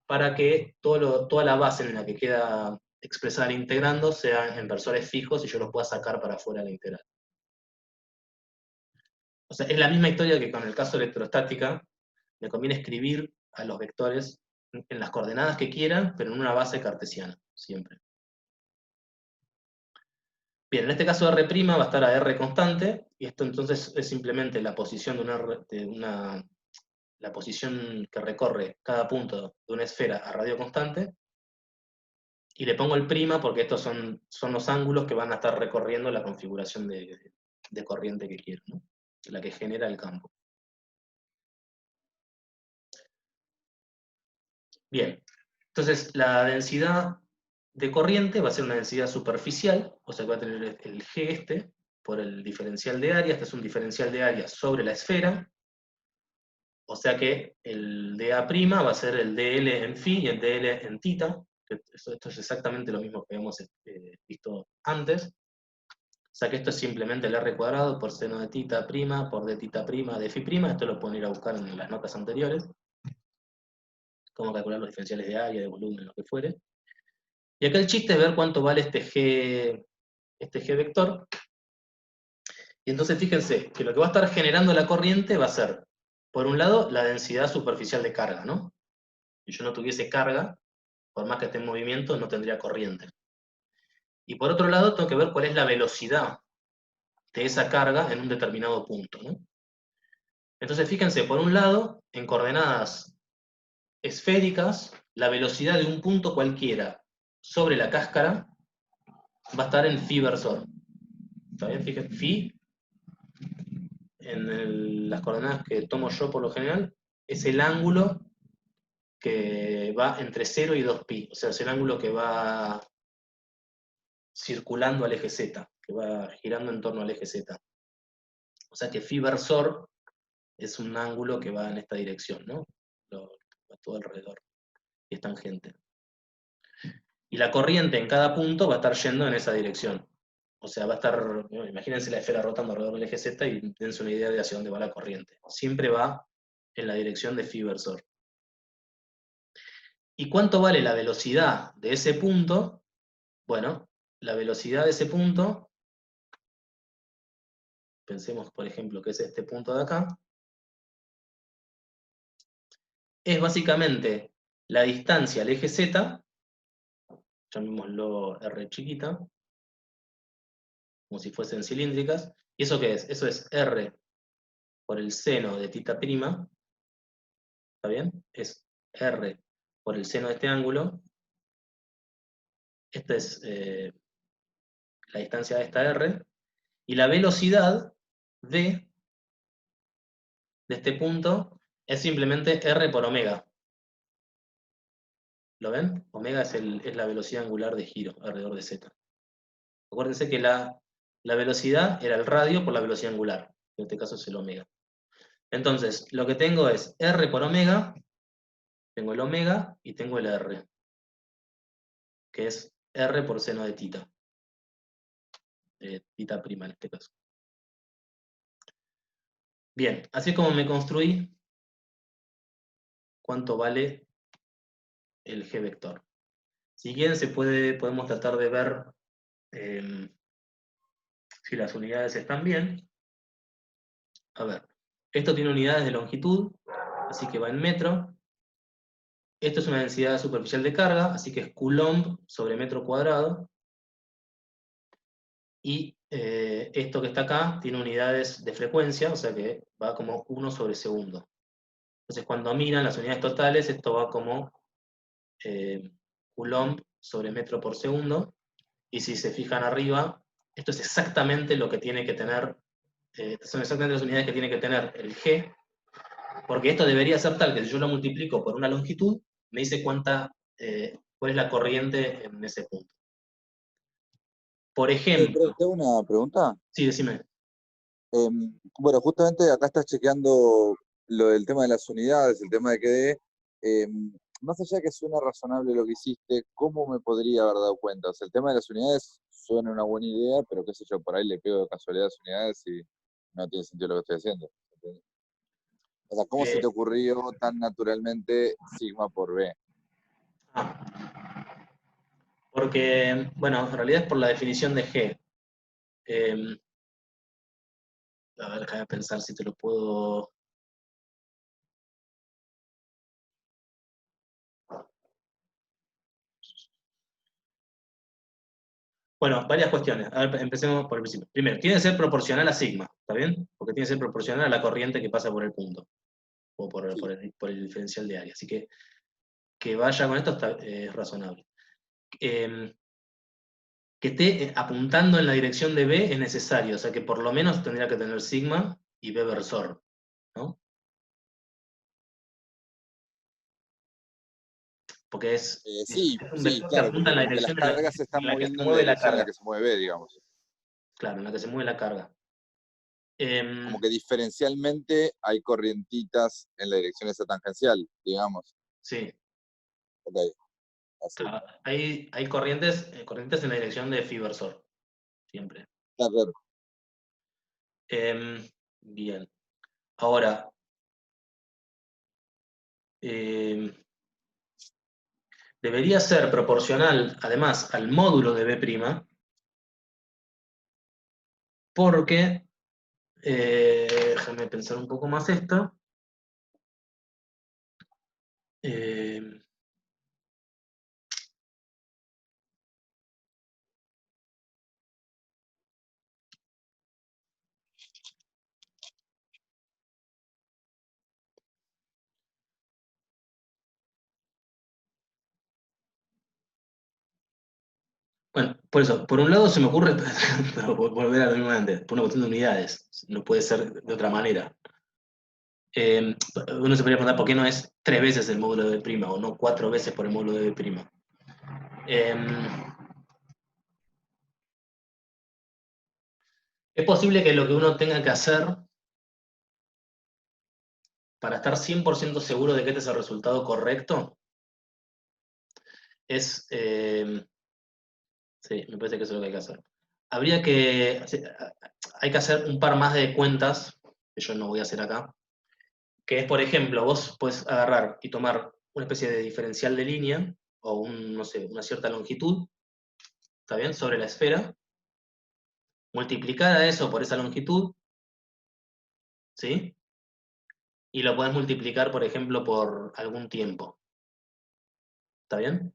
S1: para que toda la base en la que queda expresada el integrando sea en versores fijos y yo los pueda sacar para afuera de la integral. O sea, es la misma historia que con el caso de electrostática. Me conviene escribir a los vectores en las coordenadas que quieran, pero en una base cartesiana, siempre. Bien, en este caso R' va a estar a R constante, y esto entonces es simplemente la posición la posición que recorre cada punto de una esfera a radio constante, y le pongo el prima porque estos son los ángulos que van a estar recorriendo la configuración de corriente que quiero, ¿no? La que genera el campo. Bien, entonces la densidad de corriente va a ser una densidad superficial, o sea que va a tener el G este, por el diferencial de área. Este es un diferencial de área sobre la esfera, o sea que el dA' va a ser el dL en phi y el dL en θ, que esto es exactamente lo mismo que habíamos visto antes. O sea que esto es simplemente el R cuadrado por seno de θ' por d θ' de phi'. Esto lo pueden ir a buscar en las notas anteriores. Cómo calcular los diferenciales de área, de volumen, lo que fuere. Y acá el chiste es ver cuánto vale este G vector. Y entonces fíjense que lo que va a estar generando la corriente va a ser, por un lado, la densidad superficial de carga, ¿no? Si yo no tuviese carga, por más que esté en movimiento, no tendría corriente. Y por otro lado, tengo que ver cuál es la velocidad de esa carga en un determinado punto, ¿no? Entonces fíjense, por un lado, en coordenadas esféricas, la velocidad de un punto cualquiera sobre la cáscara va a estar en phi versor. ¿Está bien? Fíjense, phi, en las coordenadas que tomo yo por lo general, es el ángulo que va entre 0 y 2pi, o sea, es el ángulo que va circulando al eje Z, que va girando en torno al eje Z. O sea que phi versor es un ángulo que va en esta dirección, ¿no? Va todo alrededor, y es tangente. Y la corriente en cada punto va a estar yendo en esa dirección. O sea, va a estar, imagínense la esfera rotando alrededor del eje Z y dense una idea de hacia dónde va la corriente. Siempre va en la dirección de phi versor. ¿Y cuánto vale la velocidad de ese punto? Bueno, la velocidad de ese punto, pensemos por ejemplo que es este punto de acá, es básicamente la distancia al eje Z, llamémoslo r chiquita, como si fuesen cilíndricas. ¿Y eso qué es? Eso es r por el seno de θ', ¿está bien? Es r por el seno de este ángulo. Esta es la distancia de esta r, y la velocidad de este punto es simplemente r por omega. ¿Lo ven? Omega es la velocidad angular de giro alrededor de z. Acuérdense que la velocidad era el radio por la velocidad angular. En este caso es el omega. Entonces, lo que tengo es r por omega, tengo el omega y tengo el r, que es r por seno de θ. θ' en este caso. Bien, así es como me construí cuánto vale el G vector. Si quieren, podemos tratar de ver si las unidades están bien. A ver, esto tiene unidades de longitud, así que va en metro. Esto es una densidad superficial de carga, así que es Coulomb sobre metro cuadrado. Y esto que está acá tiene unidades de frecuencia, o sea que va como 1 sobre segundo. Entonces, cuando miran las unidades totales, esto va como Coulomb sobre metro por segundo, y si se fijan arriba, esto es exactamente lo que tiene que tener, son exactamente las unidades que tiene que tener el G, porque esto debería ser tal que si yo lo multiplico por una longitud, me dice cuál es la corriente en ese punto. Por ejemplo...
S4: ¿Te hago una pregunta?
S1: Sí, decime.
S4: Bueno, justamente acá estás chequeando lo del tema de las unidades, el tema de que más allá de que suena razonable lo que hiciste, ¿cómo me podría haber dado cuenta? O sea, el tema de las unidades suena una buena idea, pero qué sé yo, por ahí le pego de casualidad a las unidades y no tiene sentido lo que estoy haciendo. ¿Entendés? O sea, ¿cómo se te ocurrió tan naturalmente sigma por B?
S1: Porque, bueno, en realidad es por la definición de G. A ver, déjame pensar si te lo puedo... Bueno, varias cuestiones. A ver, empecemos por el principio. Primero, tiene que ser proporcional a sigma, ¿está bien? Porque tiene que ser proporcional a la corriente que pasa por el punto, o por,
S4: Sí.
S1: por el diferencial de área. Así que vaya con esto es razonable. Que esté apuntando en la dirección de B es necesario, o sea que por lo menos tendría que tener sigma y B versor, ¿no? Porque es
S4: Sí,
S1: un
S4: sí,
S1: vector que
S4: claro,
S1: apunta
S4: porque
S1: en la
S4: como que las
S1: dirección
S4: cargas se están
S1: en la que se
S4: moviendo en la
S1: mueve la
S4: dirección en la
S1: carga.
S4: que se mueve B, digamos.
S1: Claro, en la que se mueve la carga.
S4: Como que diferencialmente hay corrientitas en la dirección esa tangencial, digamos.
S1: Sí.
S4: Ok, así.
S1: Claro, hay corrientes en la dirección de phi versor, siempre.
S4: Claro.
S1: Bien. Ahora, debería ser proporcional, además, al módulo de B', porque, déjame pensar un poco más esto. Bueno, por eso, por un lado se me ocurre, pero volver a lo mismo de antes, por una cuestión de unidades, no puede ser de otra manera. Uno se podría preguntar por qué no es 3 veces el módulo de B' o no 4 veces por el módulo de B'. Es posible que lo que uno tenga que hacer para estar 100% seguro de que este es el resultado correcto es... sí, me parece que eso es lo que hay que hacer. Hay que hacer un par más de cuentas, que yo no voy a hacer acá, que es, por ejemplo, vos puedes agarrar y tomar una especie de diferencial de línea, o no sé, una cierta longitud, ¿está bien?, sobre la esfera, multiplicar a eso por esa longitud, ¿sí? Y lo podés multiplicar, por ejemplo, por algún tiempo. ¿Está bien?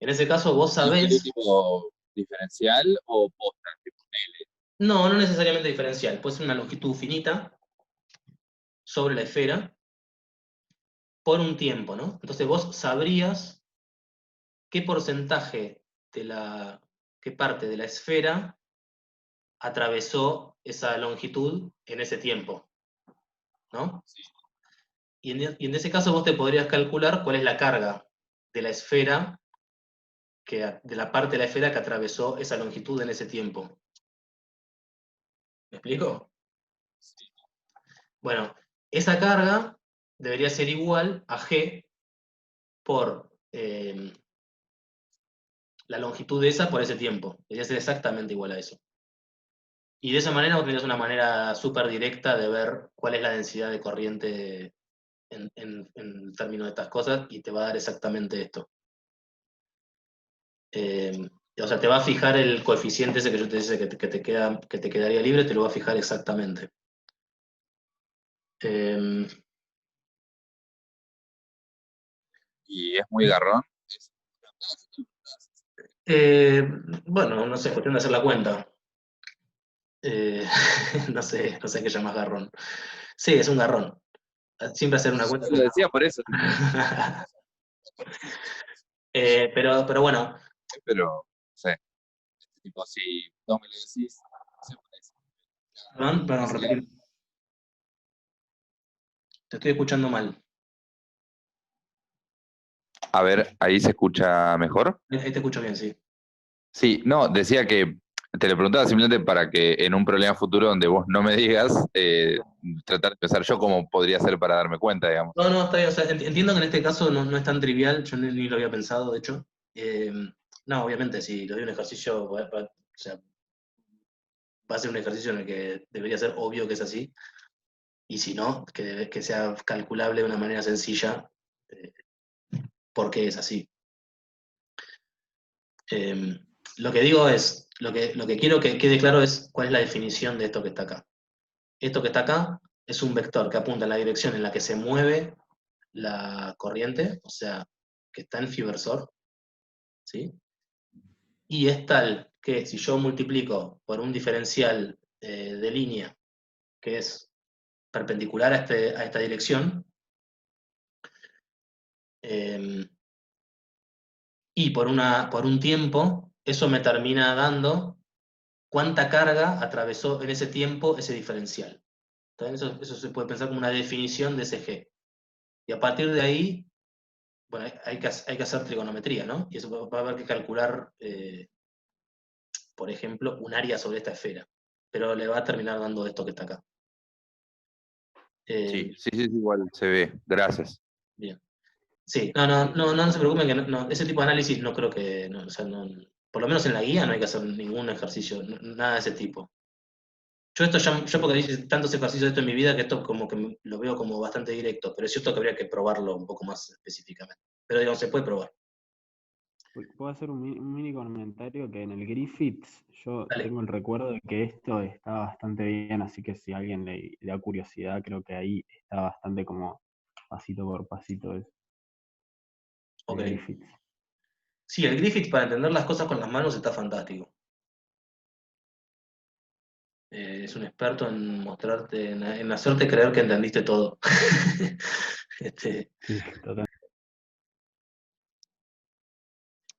S1: En ese caso vos sabés...
S4: ¿Tipo diferencial o posta? Tipo L.
S1: No, no necesariamente diferencial. Puede ser una longitud finita sobre la esfera por un tiempo, ¿no? Entonces vos sabrías qué porcentaje qué parte de la esfera atravesó esa longitud en ese tiempo, ¿no?
S4: Sí.
S1: Y en ese caso vos te podrías calcular cuál es la carga de la esfera, de la parte de la esfera que atravesó esa longitud en ese tiempo. ¿Me explico?
S4: Sí.
S1: Bueno, esa carga debería ser igual a G por la longitud de esa por ese tiempo. Debería ser exactamente igual a eso. Y de esa manera vos tendrías una manera súper directa de ver cuál es la densidad de corriente en términos de estas cosas y te va a dar exactamente esto. O sea, te va a fijar el coeficiente ese que yo te dice que te quedaría libre, te lo va a fijar exactamente.
S4: Y es muy garrón.
S1: Bueno, no sé, cuestión de hacer la cuenta. No sé qué llamas garrón. Sí, es un garrón. siempre hacer una cuenta.
S4: Lo decía por eso.
S1: Pero bueno.
S4: Pero, no sé. Tipo, si no me lo decís, no sé por eso.
S1: Perdón, repetir. Te estoy escuchando mal.
S4: A ver, ¿ahí se escucha mejor?
S1: Ahí te escucho bien, sí.
S4: Sí, no, decía que te lo preguntaba simplemente para que en un problema futuro donde vos no me digas, tratar de pensar yo cómo podría ser para darme cuenta, digamos.
S1: No, está bien. O sea, entiendo que en este caso no es tan trivial, yo ni lo había pensado, de hecho. No, obviamente, si lo doy un ejercicio, o sea, va a ser un ejercicio en el que debería ser obvio que es así, y si no, que sea calculable de una manera sencilla, eh, porque es así. Lo que digo es, lo que quiero que quede claro es cuál es la definición de esto que está acá. Esto que está acá es un vector que apunta en la dirección en la que se mueve la corriente, o sea, que está en Fiversor, ¿sí? Y es tal que si yo multiplico por un diferencial de línea que es perpendicular a esta dirección, y por un tiempo, eso me termina dando cuánta carga atravesó en ese tiempo ese diferencial. Entonces, eso se puede pensar como una definición de ese G. Y a partir de ahí, bueno, hay que hacer trigonometría, ¿no? Y eso va a haber que calcular, por ejemplo, un área sobre esta esfera. Pero le va a terminar dando esto que está acá.
S4: Sí, igual se ve. Gracias.
S1: Bien. Sí, no se preocupen, que ese tipo de análisis no creo que, o sea, por lo menos en la guía no hay que hacer ningún ejercicio, nada de ese tipo. Yo porque hice tantos ejercicios de esto en mi vida que esto como que lo veo como bastante directo, pero es cierto que habría que probarlo un poco más específicamente. Pero digamos, se puede probar.
S5: Puedo hacer un mini comentario que en el Griffiths yo
S1: Dale.
S5: tengo el recuerdo de que esto está bastante bien, así que si a alguien le da curiosidad, creo que ahí está bastante como pasito por pasito eso.
S1: Ok.
S5: El Griffiths.
S1: Sí, el Griffith para entender las cosas con las manos está fantástico. Es un experto en mostrarte, en hacerte creer que entendiste todo.
S5: Sí, totalmente.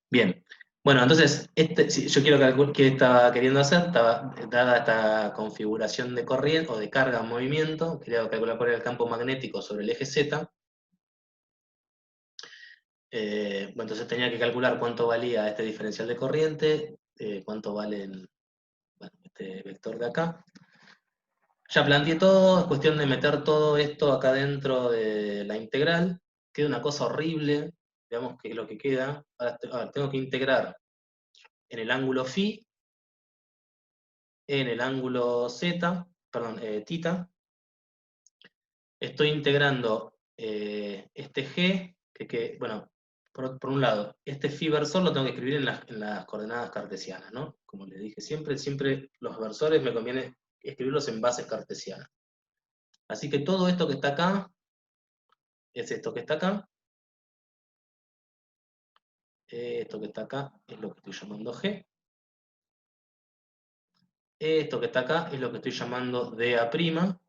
S1: Bien. Bueno, entonces, sí, yo quiero calcular qué estaba queriendo hacer, dada esta configuración de corriente o de carga en movimiento, quería calcular cuál era el campo magnético sobre el eje Z. Bueno, entonces tenía que calcular cuánto valía este diferencial de corriente, cuánto vale este vector de acá. Ya planteé todo, es cuestión de meter todo esto acá dentro de la integral. Queda una cosa horrible, veamos qué es lo que queda. Ahora tengo que integrar en el ángulo phi, en el ángulo z, perdón, θ. Estoy integrando este g, bueno, por un lado, este phi versor lo tengo que escribir en las coordenadas cartesianas, ¿no? Como les dije siempre los versores me conviene escribirlos en bases cartesianas. Así que todo esto que está acá, es esto que está acá. Esto que está acá es lo que estoy llamando G. Esto que está acá es lo que estoy llamando dA'.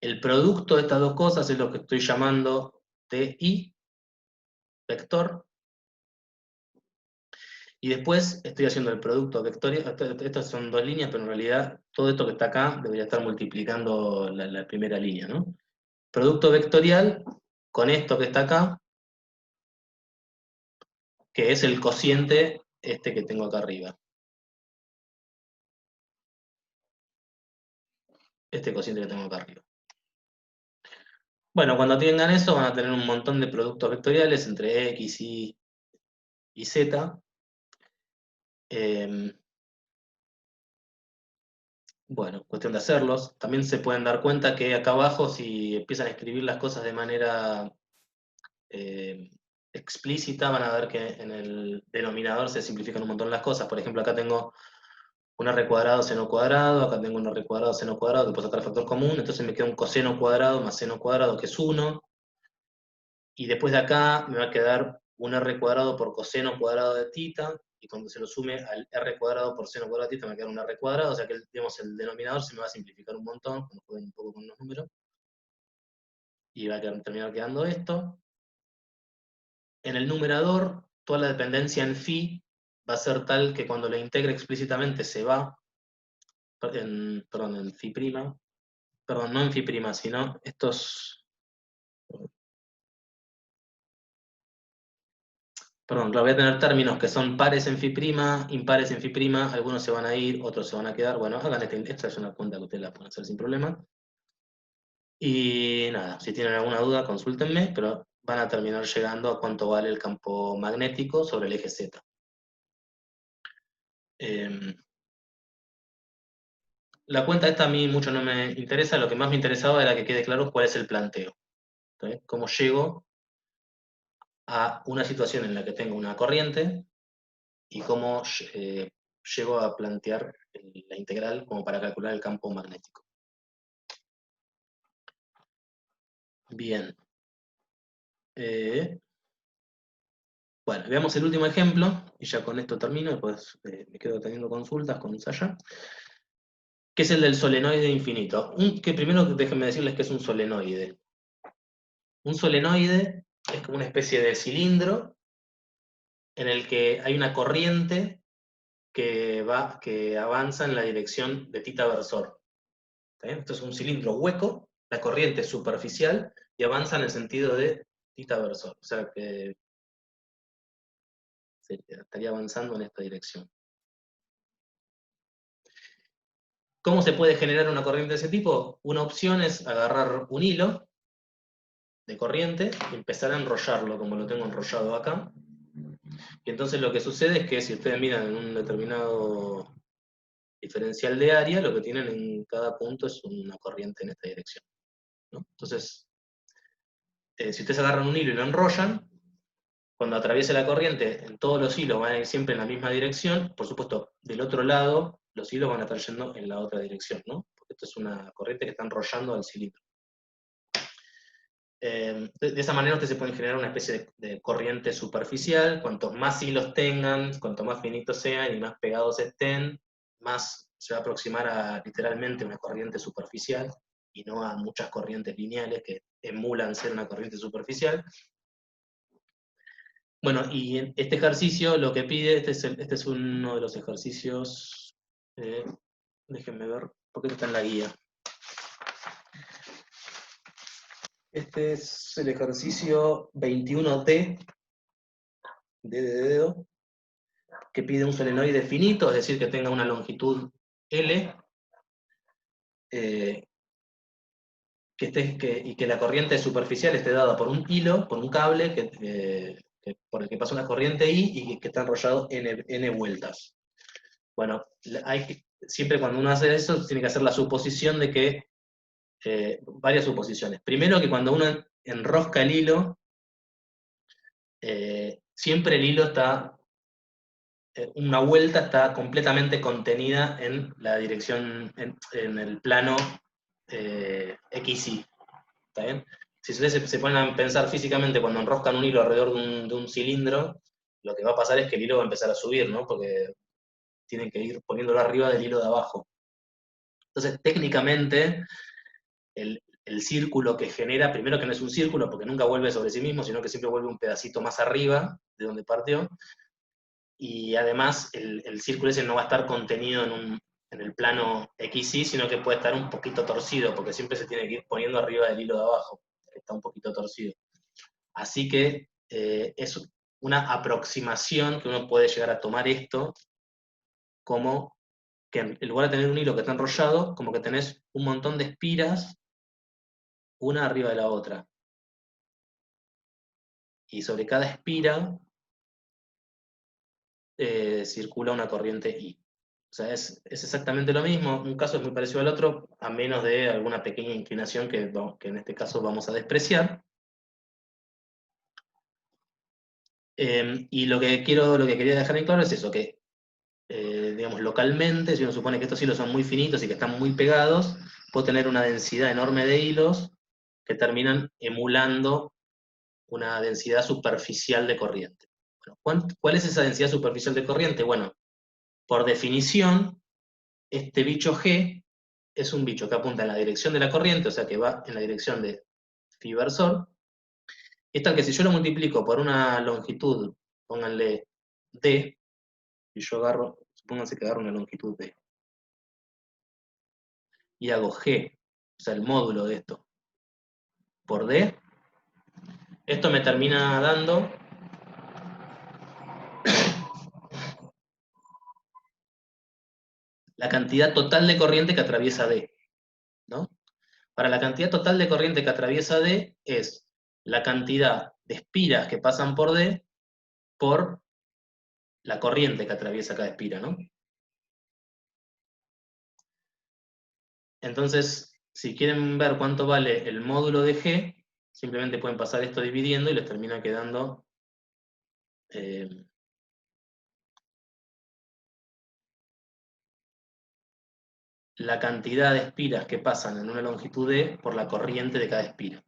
S1: El producto de estas dos cosas es lo que estoy llamando DI, vector. Y después estoy haciendo el producto vectorial. Estas son dos líneas, pero en realidad todo esto que está acá debería estar multiplicando la primera línea, ¿no? Producto vectorial con esto que está acá, que es el cociente este que tengo acá arriba. Este cociente que tengo acá arriba. Bueno, cuando tengan eso van a tener un montón de productos vectoriales entre X, y Z. Bueno, cuestión de hacerlos. También se pueden dar cuenta que acá abajo, si empiezan a escribir las cosas de manera explícita, van a ver que en el denominador se simplifican un montón las cosas. Por ejemplo, acá tengo un R cuadrado, seno cuadrado, acá tengo un R cuadrado, seno cuadrado, que puedo sacar el factor común, entonces me queda un coseno cuadrado más seno cuadrado, que es 1, y después de acá me va a quedar un R cuadrado por coseno cuadrado de θ, y cuando se lo sume al r cuadrado por seno cuadrado de θ me va a quedar un r cuadrado, o sea que digamos, el denominador se me va a simplificar un montón, cuando jueguen un poco con los números, y va a terminar quedando esto. En el numerador, toda la dependencia en phi va a ser tal que cuando la integre explícitamente se va, perdón, en phi prima, perdón, no en phi prima, sino estos, perdón, claro, voy a tener términos que son pares en phi prima, impares en phi prima, algunos se van a ir, otros se van a quedar, bueno, hagan esta es una cuenta que ustedes la pueden hacer sin problema. Y nada, si tienen alguna duda, consúltenme, pero van a terminar llegando a cuánto vale el campo magnético sobre el eje Z. La cuenta esta a mí mucho no me interesa, lo que más me interesaba era que quede claro cuál es el planteo. ¿Sí? Cómo llego a una situación en la que tengo una corriente y cómo llego a plantear la integral como para calcular el campo magnético. Bien. Bueno, veamos el último ejemplo, y ya con esto termino, después me quedo teniendo consultas con Saya, que es el del solenoide infinito. Que primero déjenme decirles que es un solenoide. Un solenoide es como una especie de cilindro en el que hay una corriente que avanza en la dirección de θ versor. Esto es un cilindro hueco, la corriente es superficial y avanza en el sentido de θ versor. O sea que estaría avanzando en esta dirección. ¿Cómo se puede generar una corriente de ese tipo? Una opción es agarrar un hilo de corriente y empezar a enrollarlo, como lo tengo enrollado acá. Y entonces lo que sucede es que si ustedes miran en un determinado diferencial de área, lo que tienen en cada punto es una corriente en esta dirección, ¿no? Entonces, si ustedes agarran un hilo y lo enrollan, cuando atraviese la corriente, en todos los hilos van a ir siempre en la misma dirección. Por supuesto, del otro lado, los hilos van a estar yendo en la otra dirección, ¿no? Porque esto es una corriente que está enrollando al cilindro. De esa manera ustedes se pueden generar una especie de corriente superficial. Cuantos más hilos tengan, cuanto más finitos sean y más pegados estén, más se va a aproximar a literalmente una corriente superficial y no a muchas corrientes lineales que emulan ser una corriente superficial. Bueno, y en este ejercicio lo que pide, este es uno de los ejercicios, déjenme ver, porque está en la guía. Este es el ejercicio 21D, D de dedo, que pide un solenoide finito, es decir, que tenga una longitud L, y que la corriente superficial esté dada por un hilo, por un cable, por el que pasa una corriente I y que está enrollado N vueltas. Bueno, siempre cuando uno hace eso, tiene que hacer la suposición de que, varias suposiciones. Primero, que cuando uno enrosca el hilo, siempre el hilo está, una vuelta está completamente contenida en la dirección, en el plano XY. ¿Está bien? Si ustedes se ponen a pensar físicamente cuando enroscan un hilo alrededor de un cilindro, lo que va a pasar es que el hilo va a empezar a subir, ¿no? Porque tienen que ir poniéndolo arriba del hilo de abajo. Entonces, técnicamente, el círculo que genera, primero que no es un círculo, porque nunca vuelve sobre sí mismo, sino que siempre vuelve un pedacito más arriba de donde partió, y además el círculo ese no va a estar contenido en el plano XY, sino que puede estar un poquito torcido, porque siempre se tiene que ir poniendo arriba del hilo de abajo, que está un poquito torcido. Así que es una aproximación que uno puede llegar a tomar esto como que en lugar de tener un hilo que está enrollado, como que tenés un montón de espiras, una arriba de la otra. Y sobre cada espira circula una corriente I. O sea, es exactamente lo mismo. Un caso es muy parecido al otro, a menos de alguna pequeña inclinación que en este caso vamos a despreciar. Y lo que quería dejar en claro es eso, que digamos, localmente, si uno supone que estos hilos son muy finitos y que están muy pegados, puedo tener una densidad enorme de hilos que terminan emulando una densidad superficial de corriente. Bueno, ¿cuál es esa densidad superficial de corriente? Bueno, por definición, este bicho G es un bicho que apunta en la dirección de la corriente, o sea que va en la dirección de phi inversor. Es tal que si yo lo multiplico por una longitud, pónganle D, y yo agarro, supónganse que agarro una longitud D, y hago G, o sea, el módulo de esto, por D, esto me termina dando la cantidad total de corriente que atraviesa D, ¿no? Para la cantidad total de corriente que atraviesa D es la cantidad de espiras que pasan por D por la corriente que atraviesa cada espira, ¿no? Entonces, si quieren ver cuánto vale el módulo de G, simplemente pueden pasar esto dividiendo y les termina quedando la cantidad de espiras que pasan en una longitud D por la corriente de cada espira.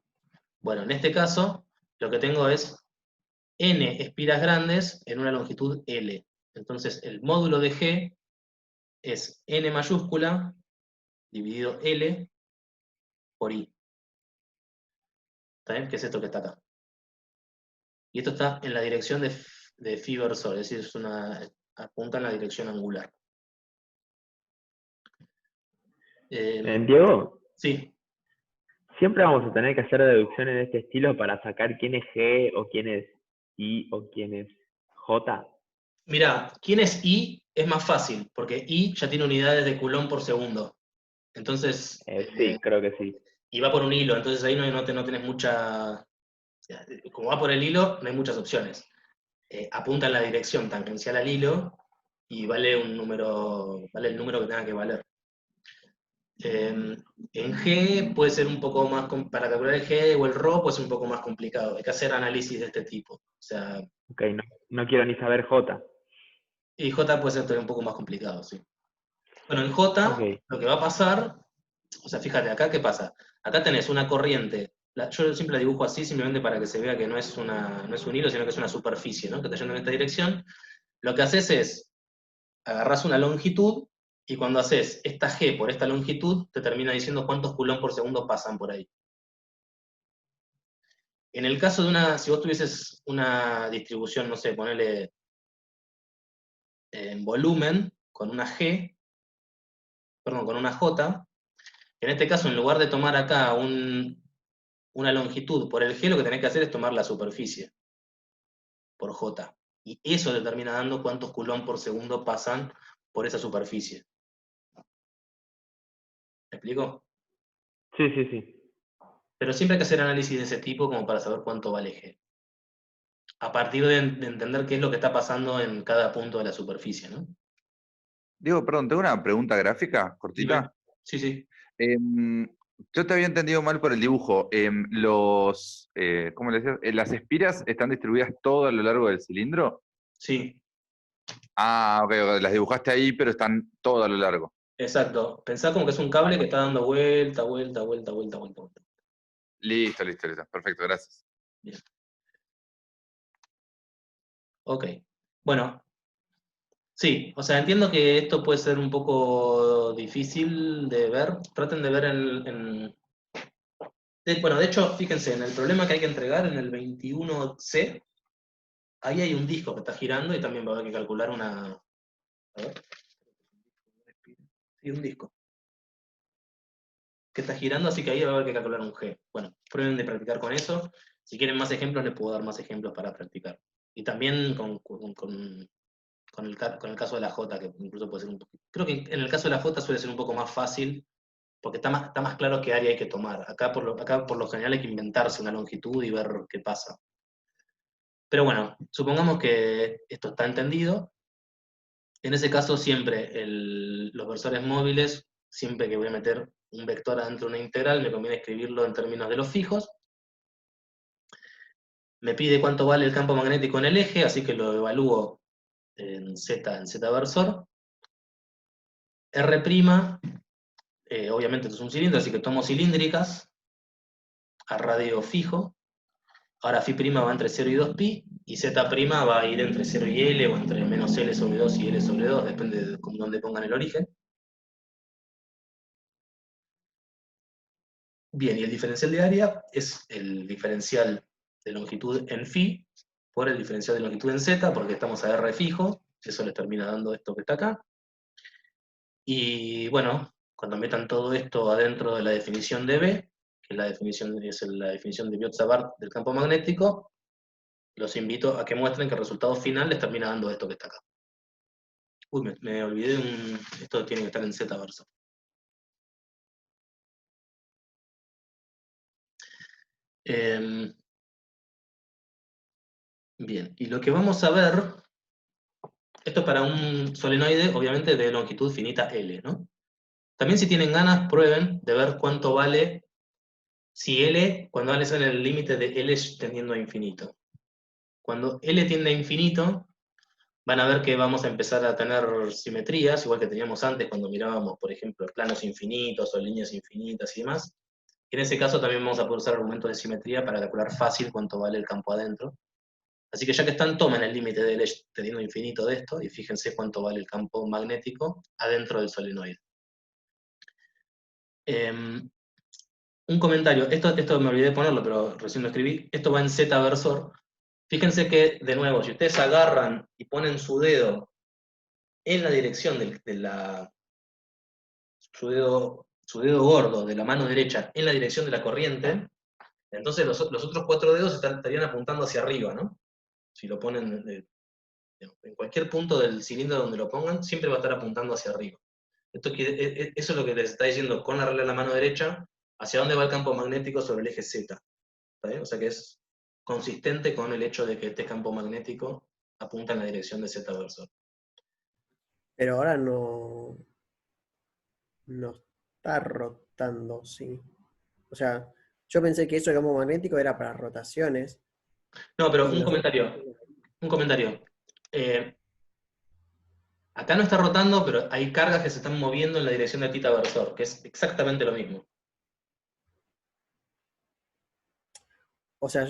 S1: Bueno, en este caso, lo que tengo es n espiras grandes en una longitud L. Entonces, el módulo de G es n mayúscula dividido L por I. ¿Está bien? Que es esto que está acá. Y esto está en la dirección de phi inversor, es decir, apunta en la dirección angular.
S2: Diego,
S1: Sí.
S2: siempre vamos a tener que hacer deducciones de este estilo para sacar quién es G o quién es I o quién es J.
S1: Mira, ¿quién es I? Es más fácil, porque I ya tiene unidades de Coulomb por segundo. Entonces,
S2: Sí, creo que sí.
S1: y va por un hilo, entonces ahí no tenés mucha... Como va por el hilo, no hay muchas opciones. Apunta en la dirección tangencial al hilo y vale el número que tenga que valer. En G puede ser un poco más, para calcular el G o el ρ puede ser un poco más complicado. Hay que hacer análisis de este tipo. O sea,
S2: Ok, no quiero ni saber J.
S1: y J puede ser todavía un poco más complicado, sí. Bueno, en J
S2: Ok,
S1: lo que va a pasar, o sea, fíjate, acá qué pasa. Acá tenés una corriente, yo siempre la dibujo así simplemente para que se vea que no es un hilo, sino que es una superficie, ¿no? Que está yendo en esta dirección. Lo que haces es, agarrás una longitud, y cuando haces esta G por esta longitud, te termina diciendo cuántos coulombs por segundo pasan por ahí. En el caso de si vos tuvieses una distribución, no sé, ponele en volumen, con una G, perdón, con una J, en este caso, en lugar de tomar acá una longitud por el G, lo que tenés que hacer es tomar la superficie por J. Y eso te termina dando cuántos coulombs por segundo pasan por esa superficie. ¿Me explico?
S2: sí, sí, sí.
S1: Pero siempre hay que hacer análisis de ese tipo como para saber cuánto vale G. A partir de entender qué es lo que está pasando en cada punto de la superficie, ¿no?
S4: Diego, perdón, tengo una pregunta gráfica,
S1: Dime.
S4: cortita.
S1: Sí, sí.
S4: Em, yo te había entendido mal por el dibujo. ¿Cómo le decías? ¿Las espiras están distribuidas todo a lo largo del cilindro?
S1: Sí,
S4: Ah, ok, ok, las dibujaste ahí, pero están todo a lo largo.
S1: exacto. Pensá como que es un cable
S4: Vale.
S1: que está dando vuelta, vuelta, vuelta, vuelta, vuelta, vuelta.
S4: Listo, listo, listo. Perfecto, gracias.
S1: Bien. Ok. Bueno, sí, o sea, entiendo que esto puede ser un poco difícil de ver. Traten de ver bueno, de hecho, fíjense, en el problema que hay que entregar, en el 21C, ahí hay un disco que está girando y también va a haber que calcular una... A ver. Sí, un disco que está girando, así que ahí va a haber que calcular un G. Bueno, prueben de practicar con eso. Si quieren más ejemplos, les puedo dar más ejemplos para practicar. Y también con el caso de la J, que incluso puede ser un poquito... Creo que en el caso de la J suele ser un poco más fácil, porque está más claro qué área hay que tomar. Acá por lo general hay que inventarse una longitud y ver qué pasa. Pero bueno, supongamos que esto está entendido. En ese caso siempre los versores móviles, siempre que voy a meter un vector adentro de una integral, me conviene escribirlo en términos de los fijos. Me pide cuánto vale el campo magnético en el eje, así que lo evalúo en Z versor. R', obviamente esto es un cilindro, así que tomo cilíndricas a radio fijo. Ahora phi' va entre 0 y 2pi, y z' va a ir entre 0 y L, o entre menos L sobre 2 y L sobre 2, depende de dónde pongan el origen. Bien, y el diferencial de área es el diferencial de longitud en phi por el diferencial de longitud en z, porque estamos a R fijo, eso les termina dando esto que está acá. Y bueno, cuando metan todo esto adentro de la definición de B, que es la definición de Biot-Savart del campo magnético, los invito a que muestren que el resultado final les termina dando esto que está acá. Uy, me olvidé esto tiene que estar en Z verso. Bien, y lo que vamos a ver, esto es para un solenoide, obviamente, de longitud finita L, ¿no? También si tienen ganas, prueben de ver cuánto vale si L, cuando L sale el límite de L tendiendo a infinito. Cuando L tiende a infinito, van a ver que vamos a empezar a tener simetrías, igual que teníamos antes cuando mirábamos, por ejemplo, planos infinitos o líneas infinitas y demás. En ese caso también vamos a poder usar argumentos de simetría para calcular fácil cuánto vale el campo adentro. Así que ya que están, tomen el límite del L teniendo infinito de esto y fíjense cuánto vale el campo magnético adentro del solenoide. Un comentario, esto me olvidé de ponerlo, pero recién lo escribí, esto va en Z versor. Fíjense que, de nuevo, si ustedes agarran y ponen su dedo en la dirección su dedo gordo de la mano derecha en la dirección de la corriente, entonces los otros 4 dedos estarían apuntando hacia arriba, ¿no? Si lo ponen en cualquier punto del cilindro donde lo pongan, siempre va a estar apuntando hacia arriba. Eso es lo que les está diciendo con la regla de la mano derecha, hacia dónde va el campo magnético sobre el eje Z. ¿Está bien? O sea que es consistente con el hecho de que este campo magnético apunta en la dirección de Z versor.
S3: Pero ahora no está rotando, sí. O sea, yo pensé que eso de campo magnético era para rotaciones.
S1: No, pero
S3: Y
S1: un comentario. Acá no está rotando, pero hay cargas que se están moviendo en la dirección de tita versor, que es exactamente lo mismo.
S3: O sea,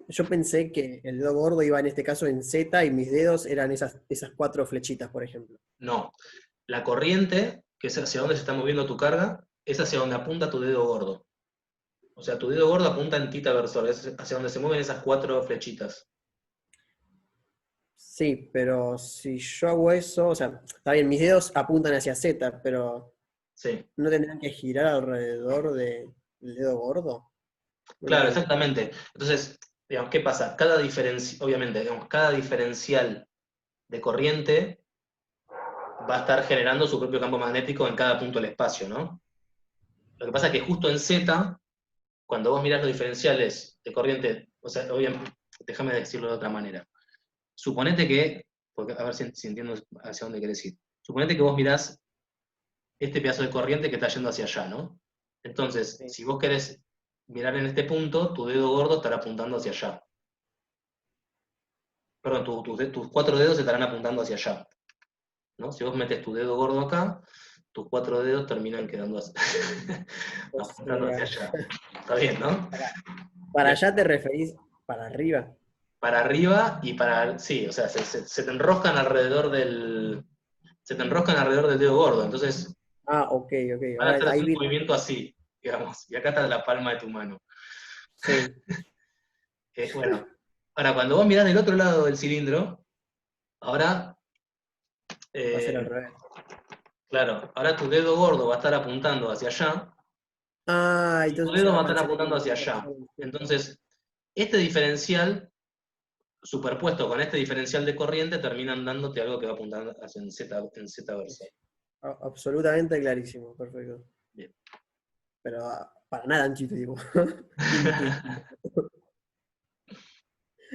S3: yo pensé que el dedo gordo iba en este caso en Z y mis dedos eran esas 4 flechitas, por ejemplo.
S1: No. La corriente, que es hacia donde se está moviendo tu carga, es hacia donde apunta tu dedo gordo. O sea, tu dedo gordo apunta en tita versor, es hacia donde se mueven esas 4 flechitas.
S3: Sí, pero si yo hago eso, o sea, está bien, mis dedos apuntan hacia Z, pero
S1: Sí.
S3: ¿no tendrán que girar alrededor del dedo gordo? No
S1: Claro,
S3: entiendo.
S1: exactamente. Entonces, digamos, ¿qué pasa? Obviamente, digamos, cada diferencial de corriente va a estar generando su propio campo magnético en cada punto del espacio, ¿no? Lo que pasa es que justo en Z, cuando vos mirás los diferenciales de corriente, o sea, obviamente, déjame decirlo de otra manera. Suponete que, porque, a ver si entiendo hacia dónde querés ir. Suponete que vos mirás este pedazo de corriente que está yendo hacia allá, ¿no? Entonces,
S3: Sí.
S1: si vos querés mirar en este punto, tu dedo gordo estará apuntando hacia allá. Perdón, tus 4 dedos estarán apuntando hacia allá, ¿no? Si vos metes tu dedo gordo acá, tus 4 dedos terminan quedando
S3: O
S1: apuntando hacia
S3: sea,
S1: allá. Está bien, ¿no?
S3: para
S1: Bien.
S3: allá te referís para arriba.
S1: Para arriba y para... Sí, o sea, se te enroscan alrededor del... Se te enroscan alrededor del dedo gordo, entonces
S3: Ah, ok.
S1: van a hacer
S3: Ahí
S1: un
S3: vi.
S1: movimiento así, digamos, y acá está la palma de tu mano.
S3: Sí,
S1: Bueno, ahora cuando vos mirás del otro lado del cilindro, ahora,
S3: va a ser al
S1: eh,
S3: revés.
S1: claro, ahora tu dedo gordo va a estar apuntando hacia allá,
S3: Ah,
S1: y tu
S3: entonces se
S1: dedo
S3: va
S1: va
S3: a
S1: a estar
S3: mantener en
S1: apuntando
S3: la
S1: hacia allá.
S3: dirección.
S1: Entonces, este diferencial, superpuesto con este diferencial de corriente, terminan dándote algo que va apuntando hacia en Z versor.
S3: Absolutamente clarísimo, perfecto.
S1: Bien.
S3: Pero para nada intuitivo. Intuitivo.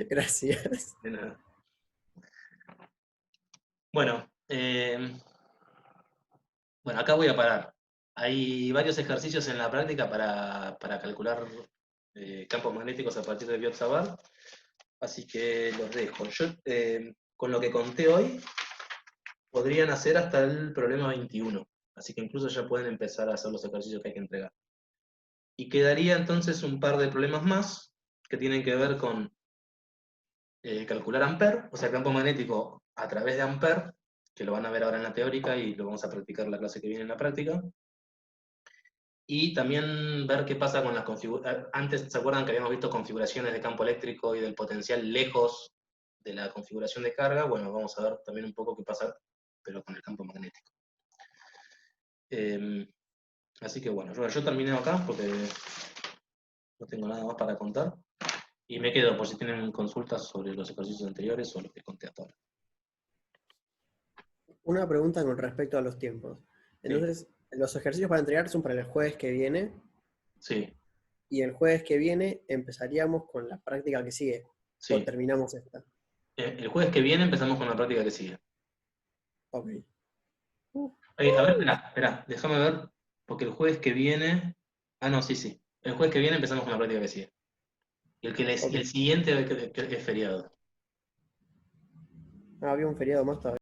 S3: Gracias.
S1: De nada. Bueno, bueno, acá voy a parar. Hay varios ejercicios en la práctica para calcular campos magnéticos a partir de Biot-Savart, así que los dejo. Yo, con lo que conté hoy, podrían hacer hasta el problema 21, así que incluso ya pueden empezar a hacer los ejercicios que hay que entregar. Y quedaría entonces un par de problemas más que tienen que ver con calcular Ampere, o sea, campo magnético a través de Ampere, que lo van a ver ahora en la teórica y lo vamos a practicar la clase que viene en la práctica. Y también ver qué pasa con las configuraciones. Antes, ¿se acuerdan que habíamos visto configuraciones de campo eléctrico y del potencial lejos de la configuración de carga? Bueno, vamos a ver también un poco qué pasa, pero con el campo magnético. Así que bueno, yo terminé acá porque no tengo nada más para contar. Y me quedo por si tienen consultas sobre los ejercicios anteriores o lo que conté hasta ahora.
S3: Una pregunta con respecto a los tiempos. Entonces, los ejercicios para entregar son para el jueves que viene,
S1: Sí,
S3: y el jueves que viene empezaríamos con la práctica que sigue, o
S1: sí.
S3: terminamos esta.
S1: El jueves que viene empezamos con la práctica que sigue.
S3: Ok.
S1: A ver, espera, déjame ver, porque el jueves que viene... Ah, no, sí. El jueves que viene empezamos con la práctica que sigue. Y
S3: Ok.
S1: el siguiente que es feriado.
S3: Ah, había un feriado más todavía.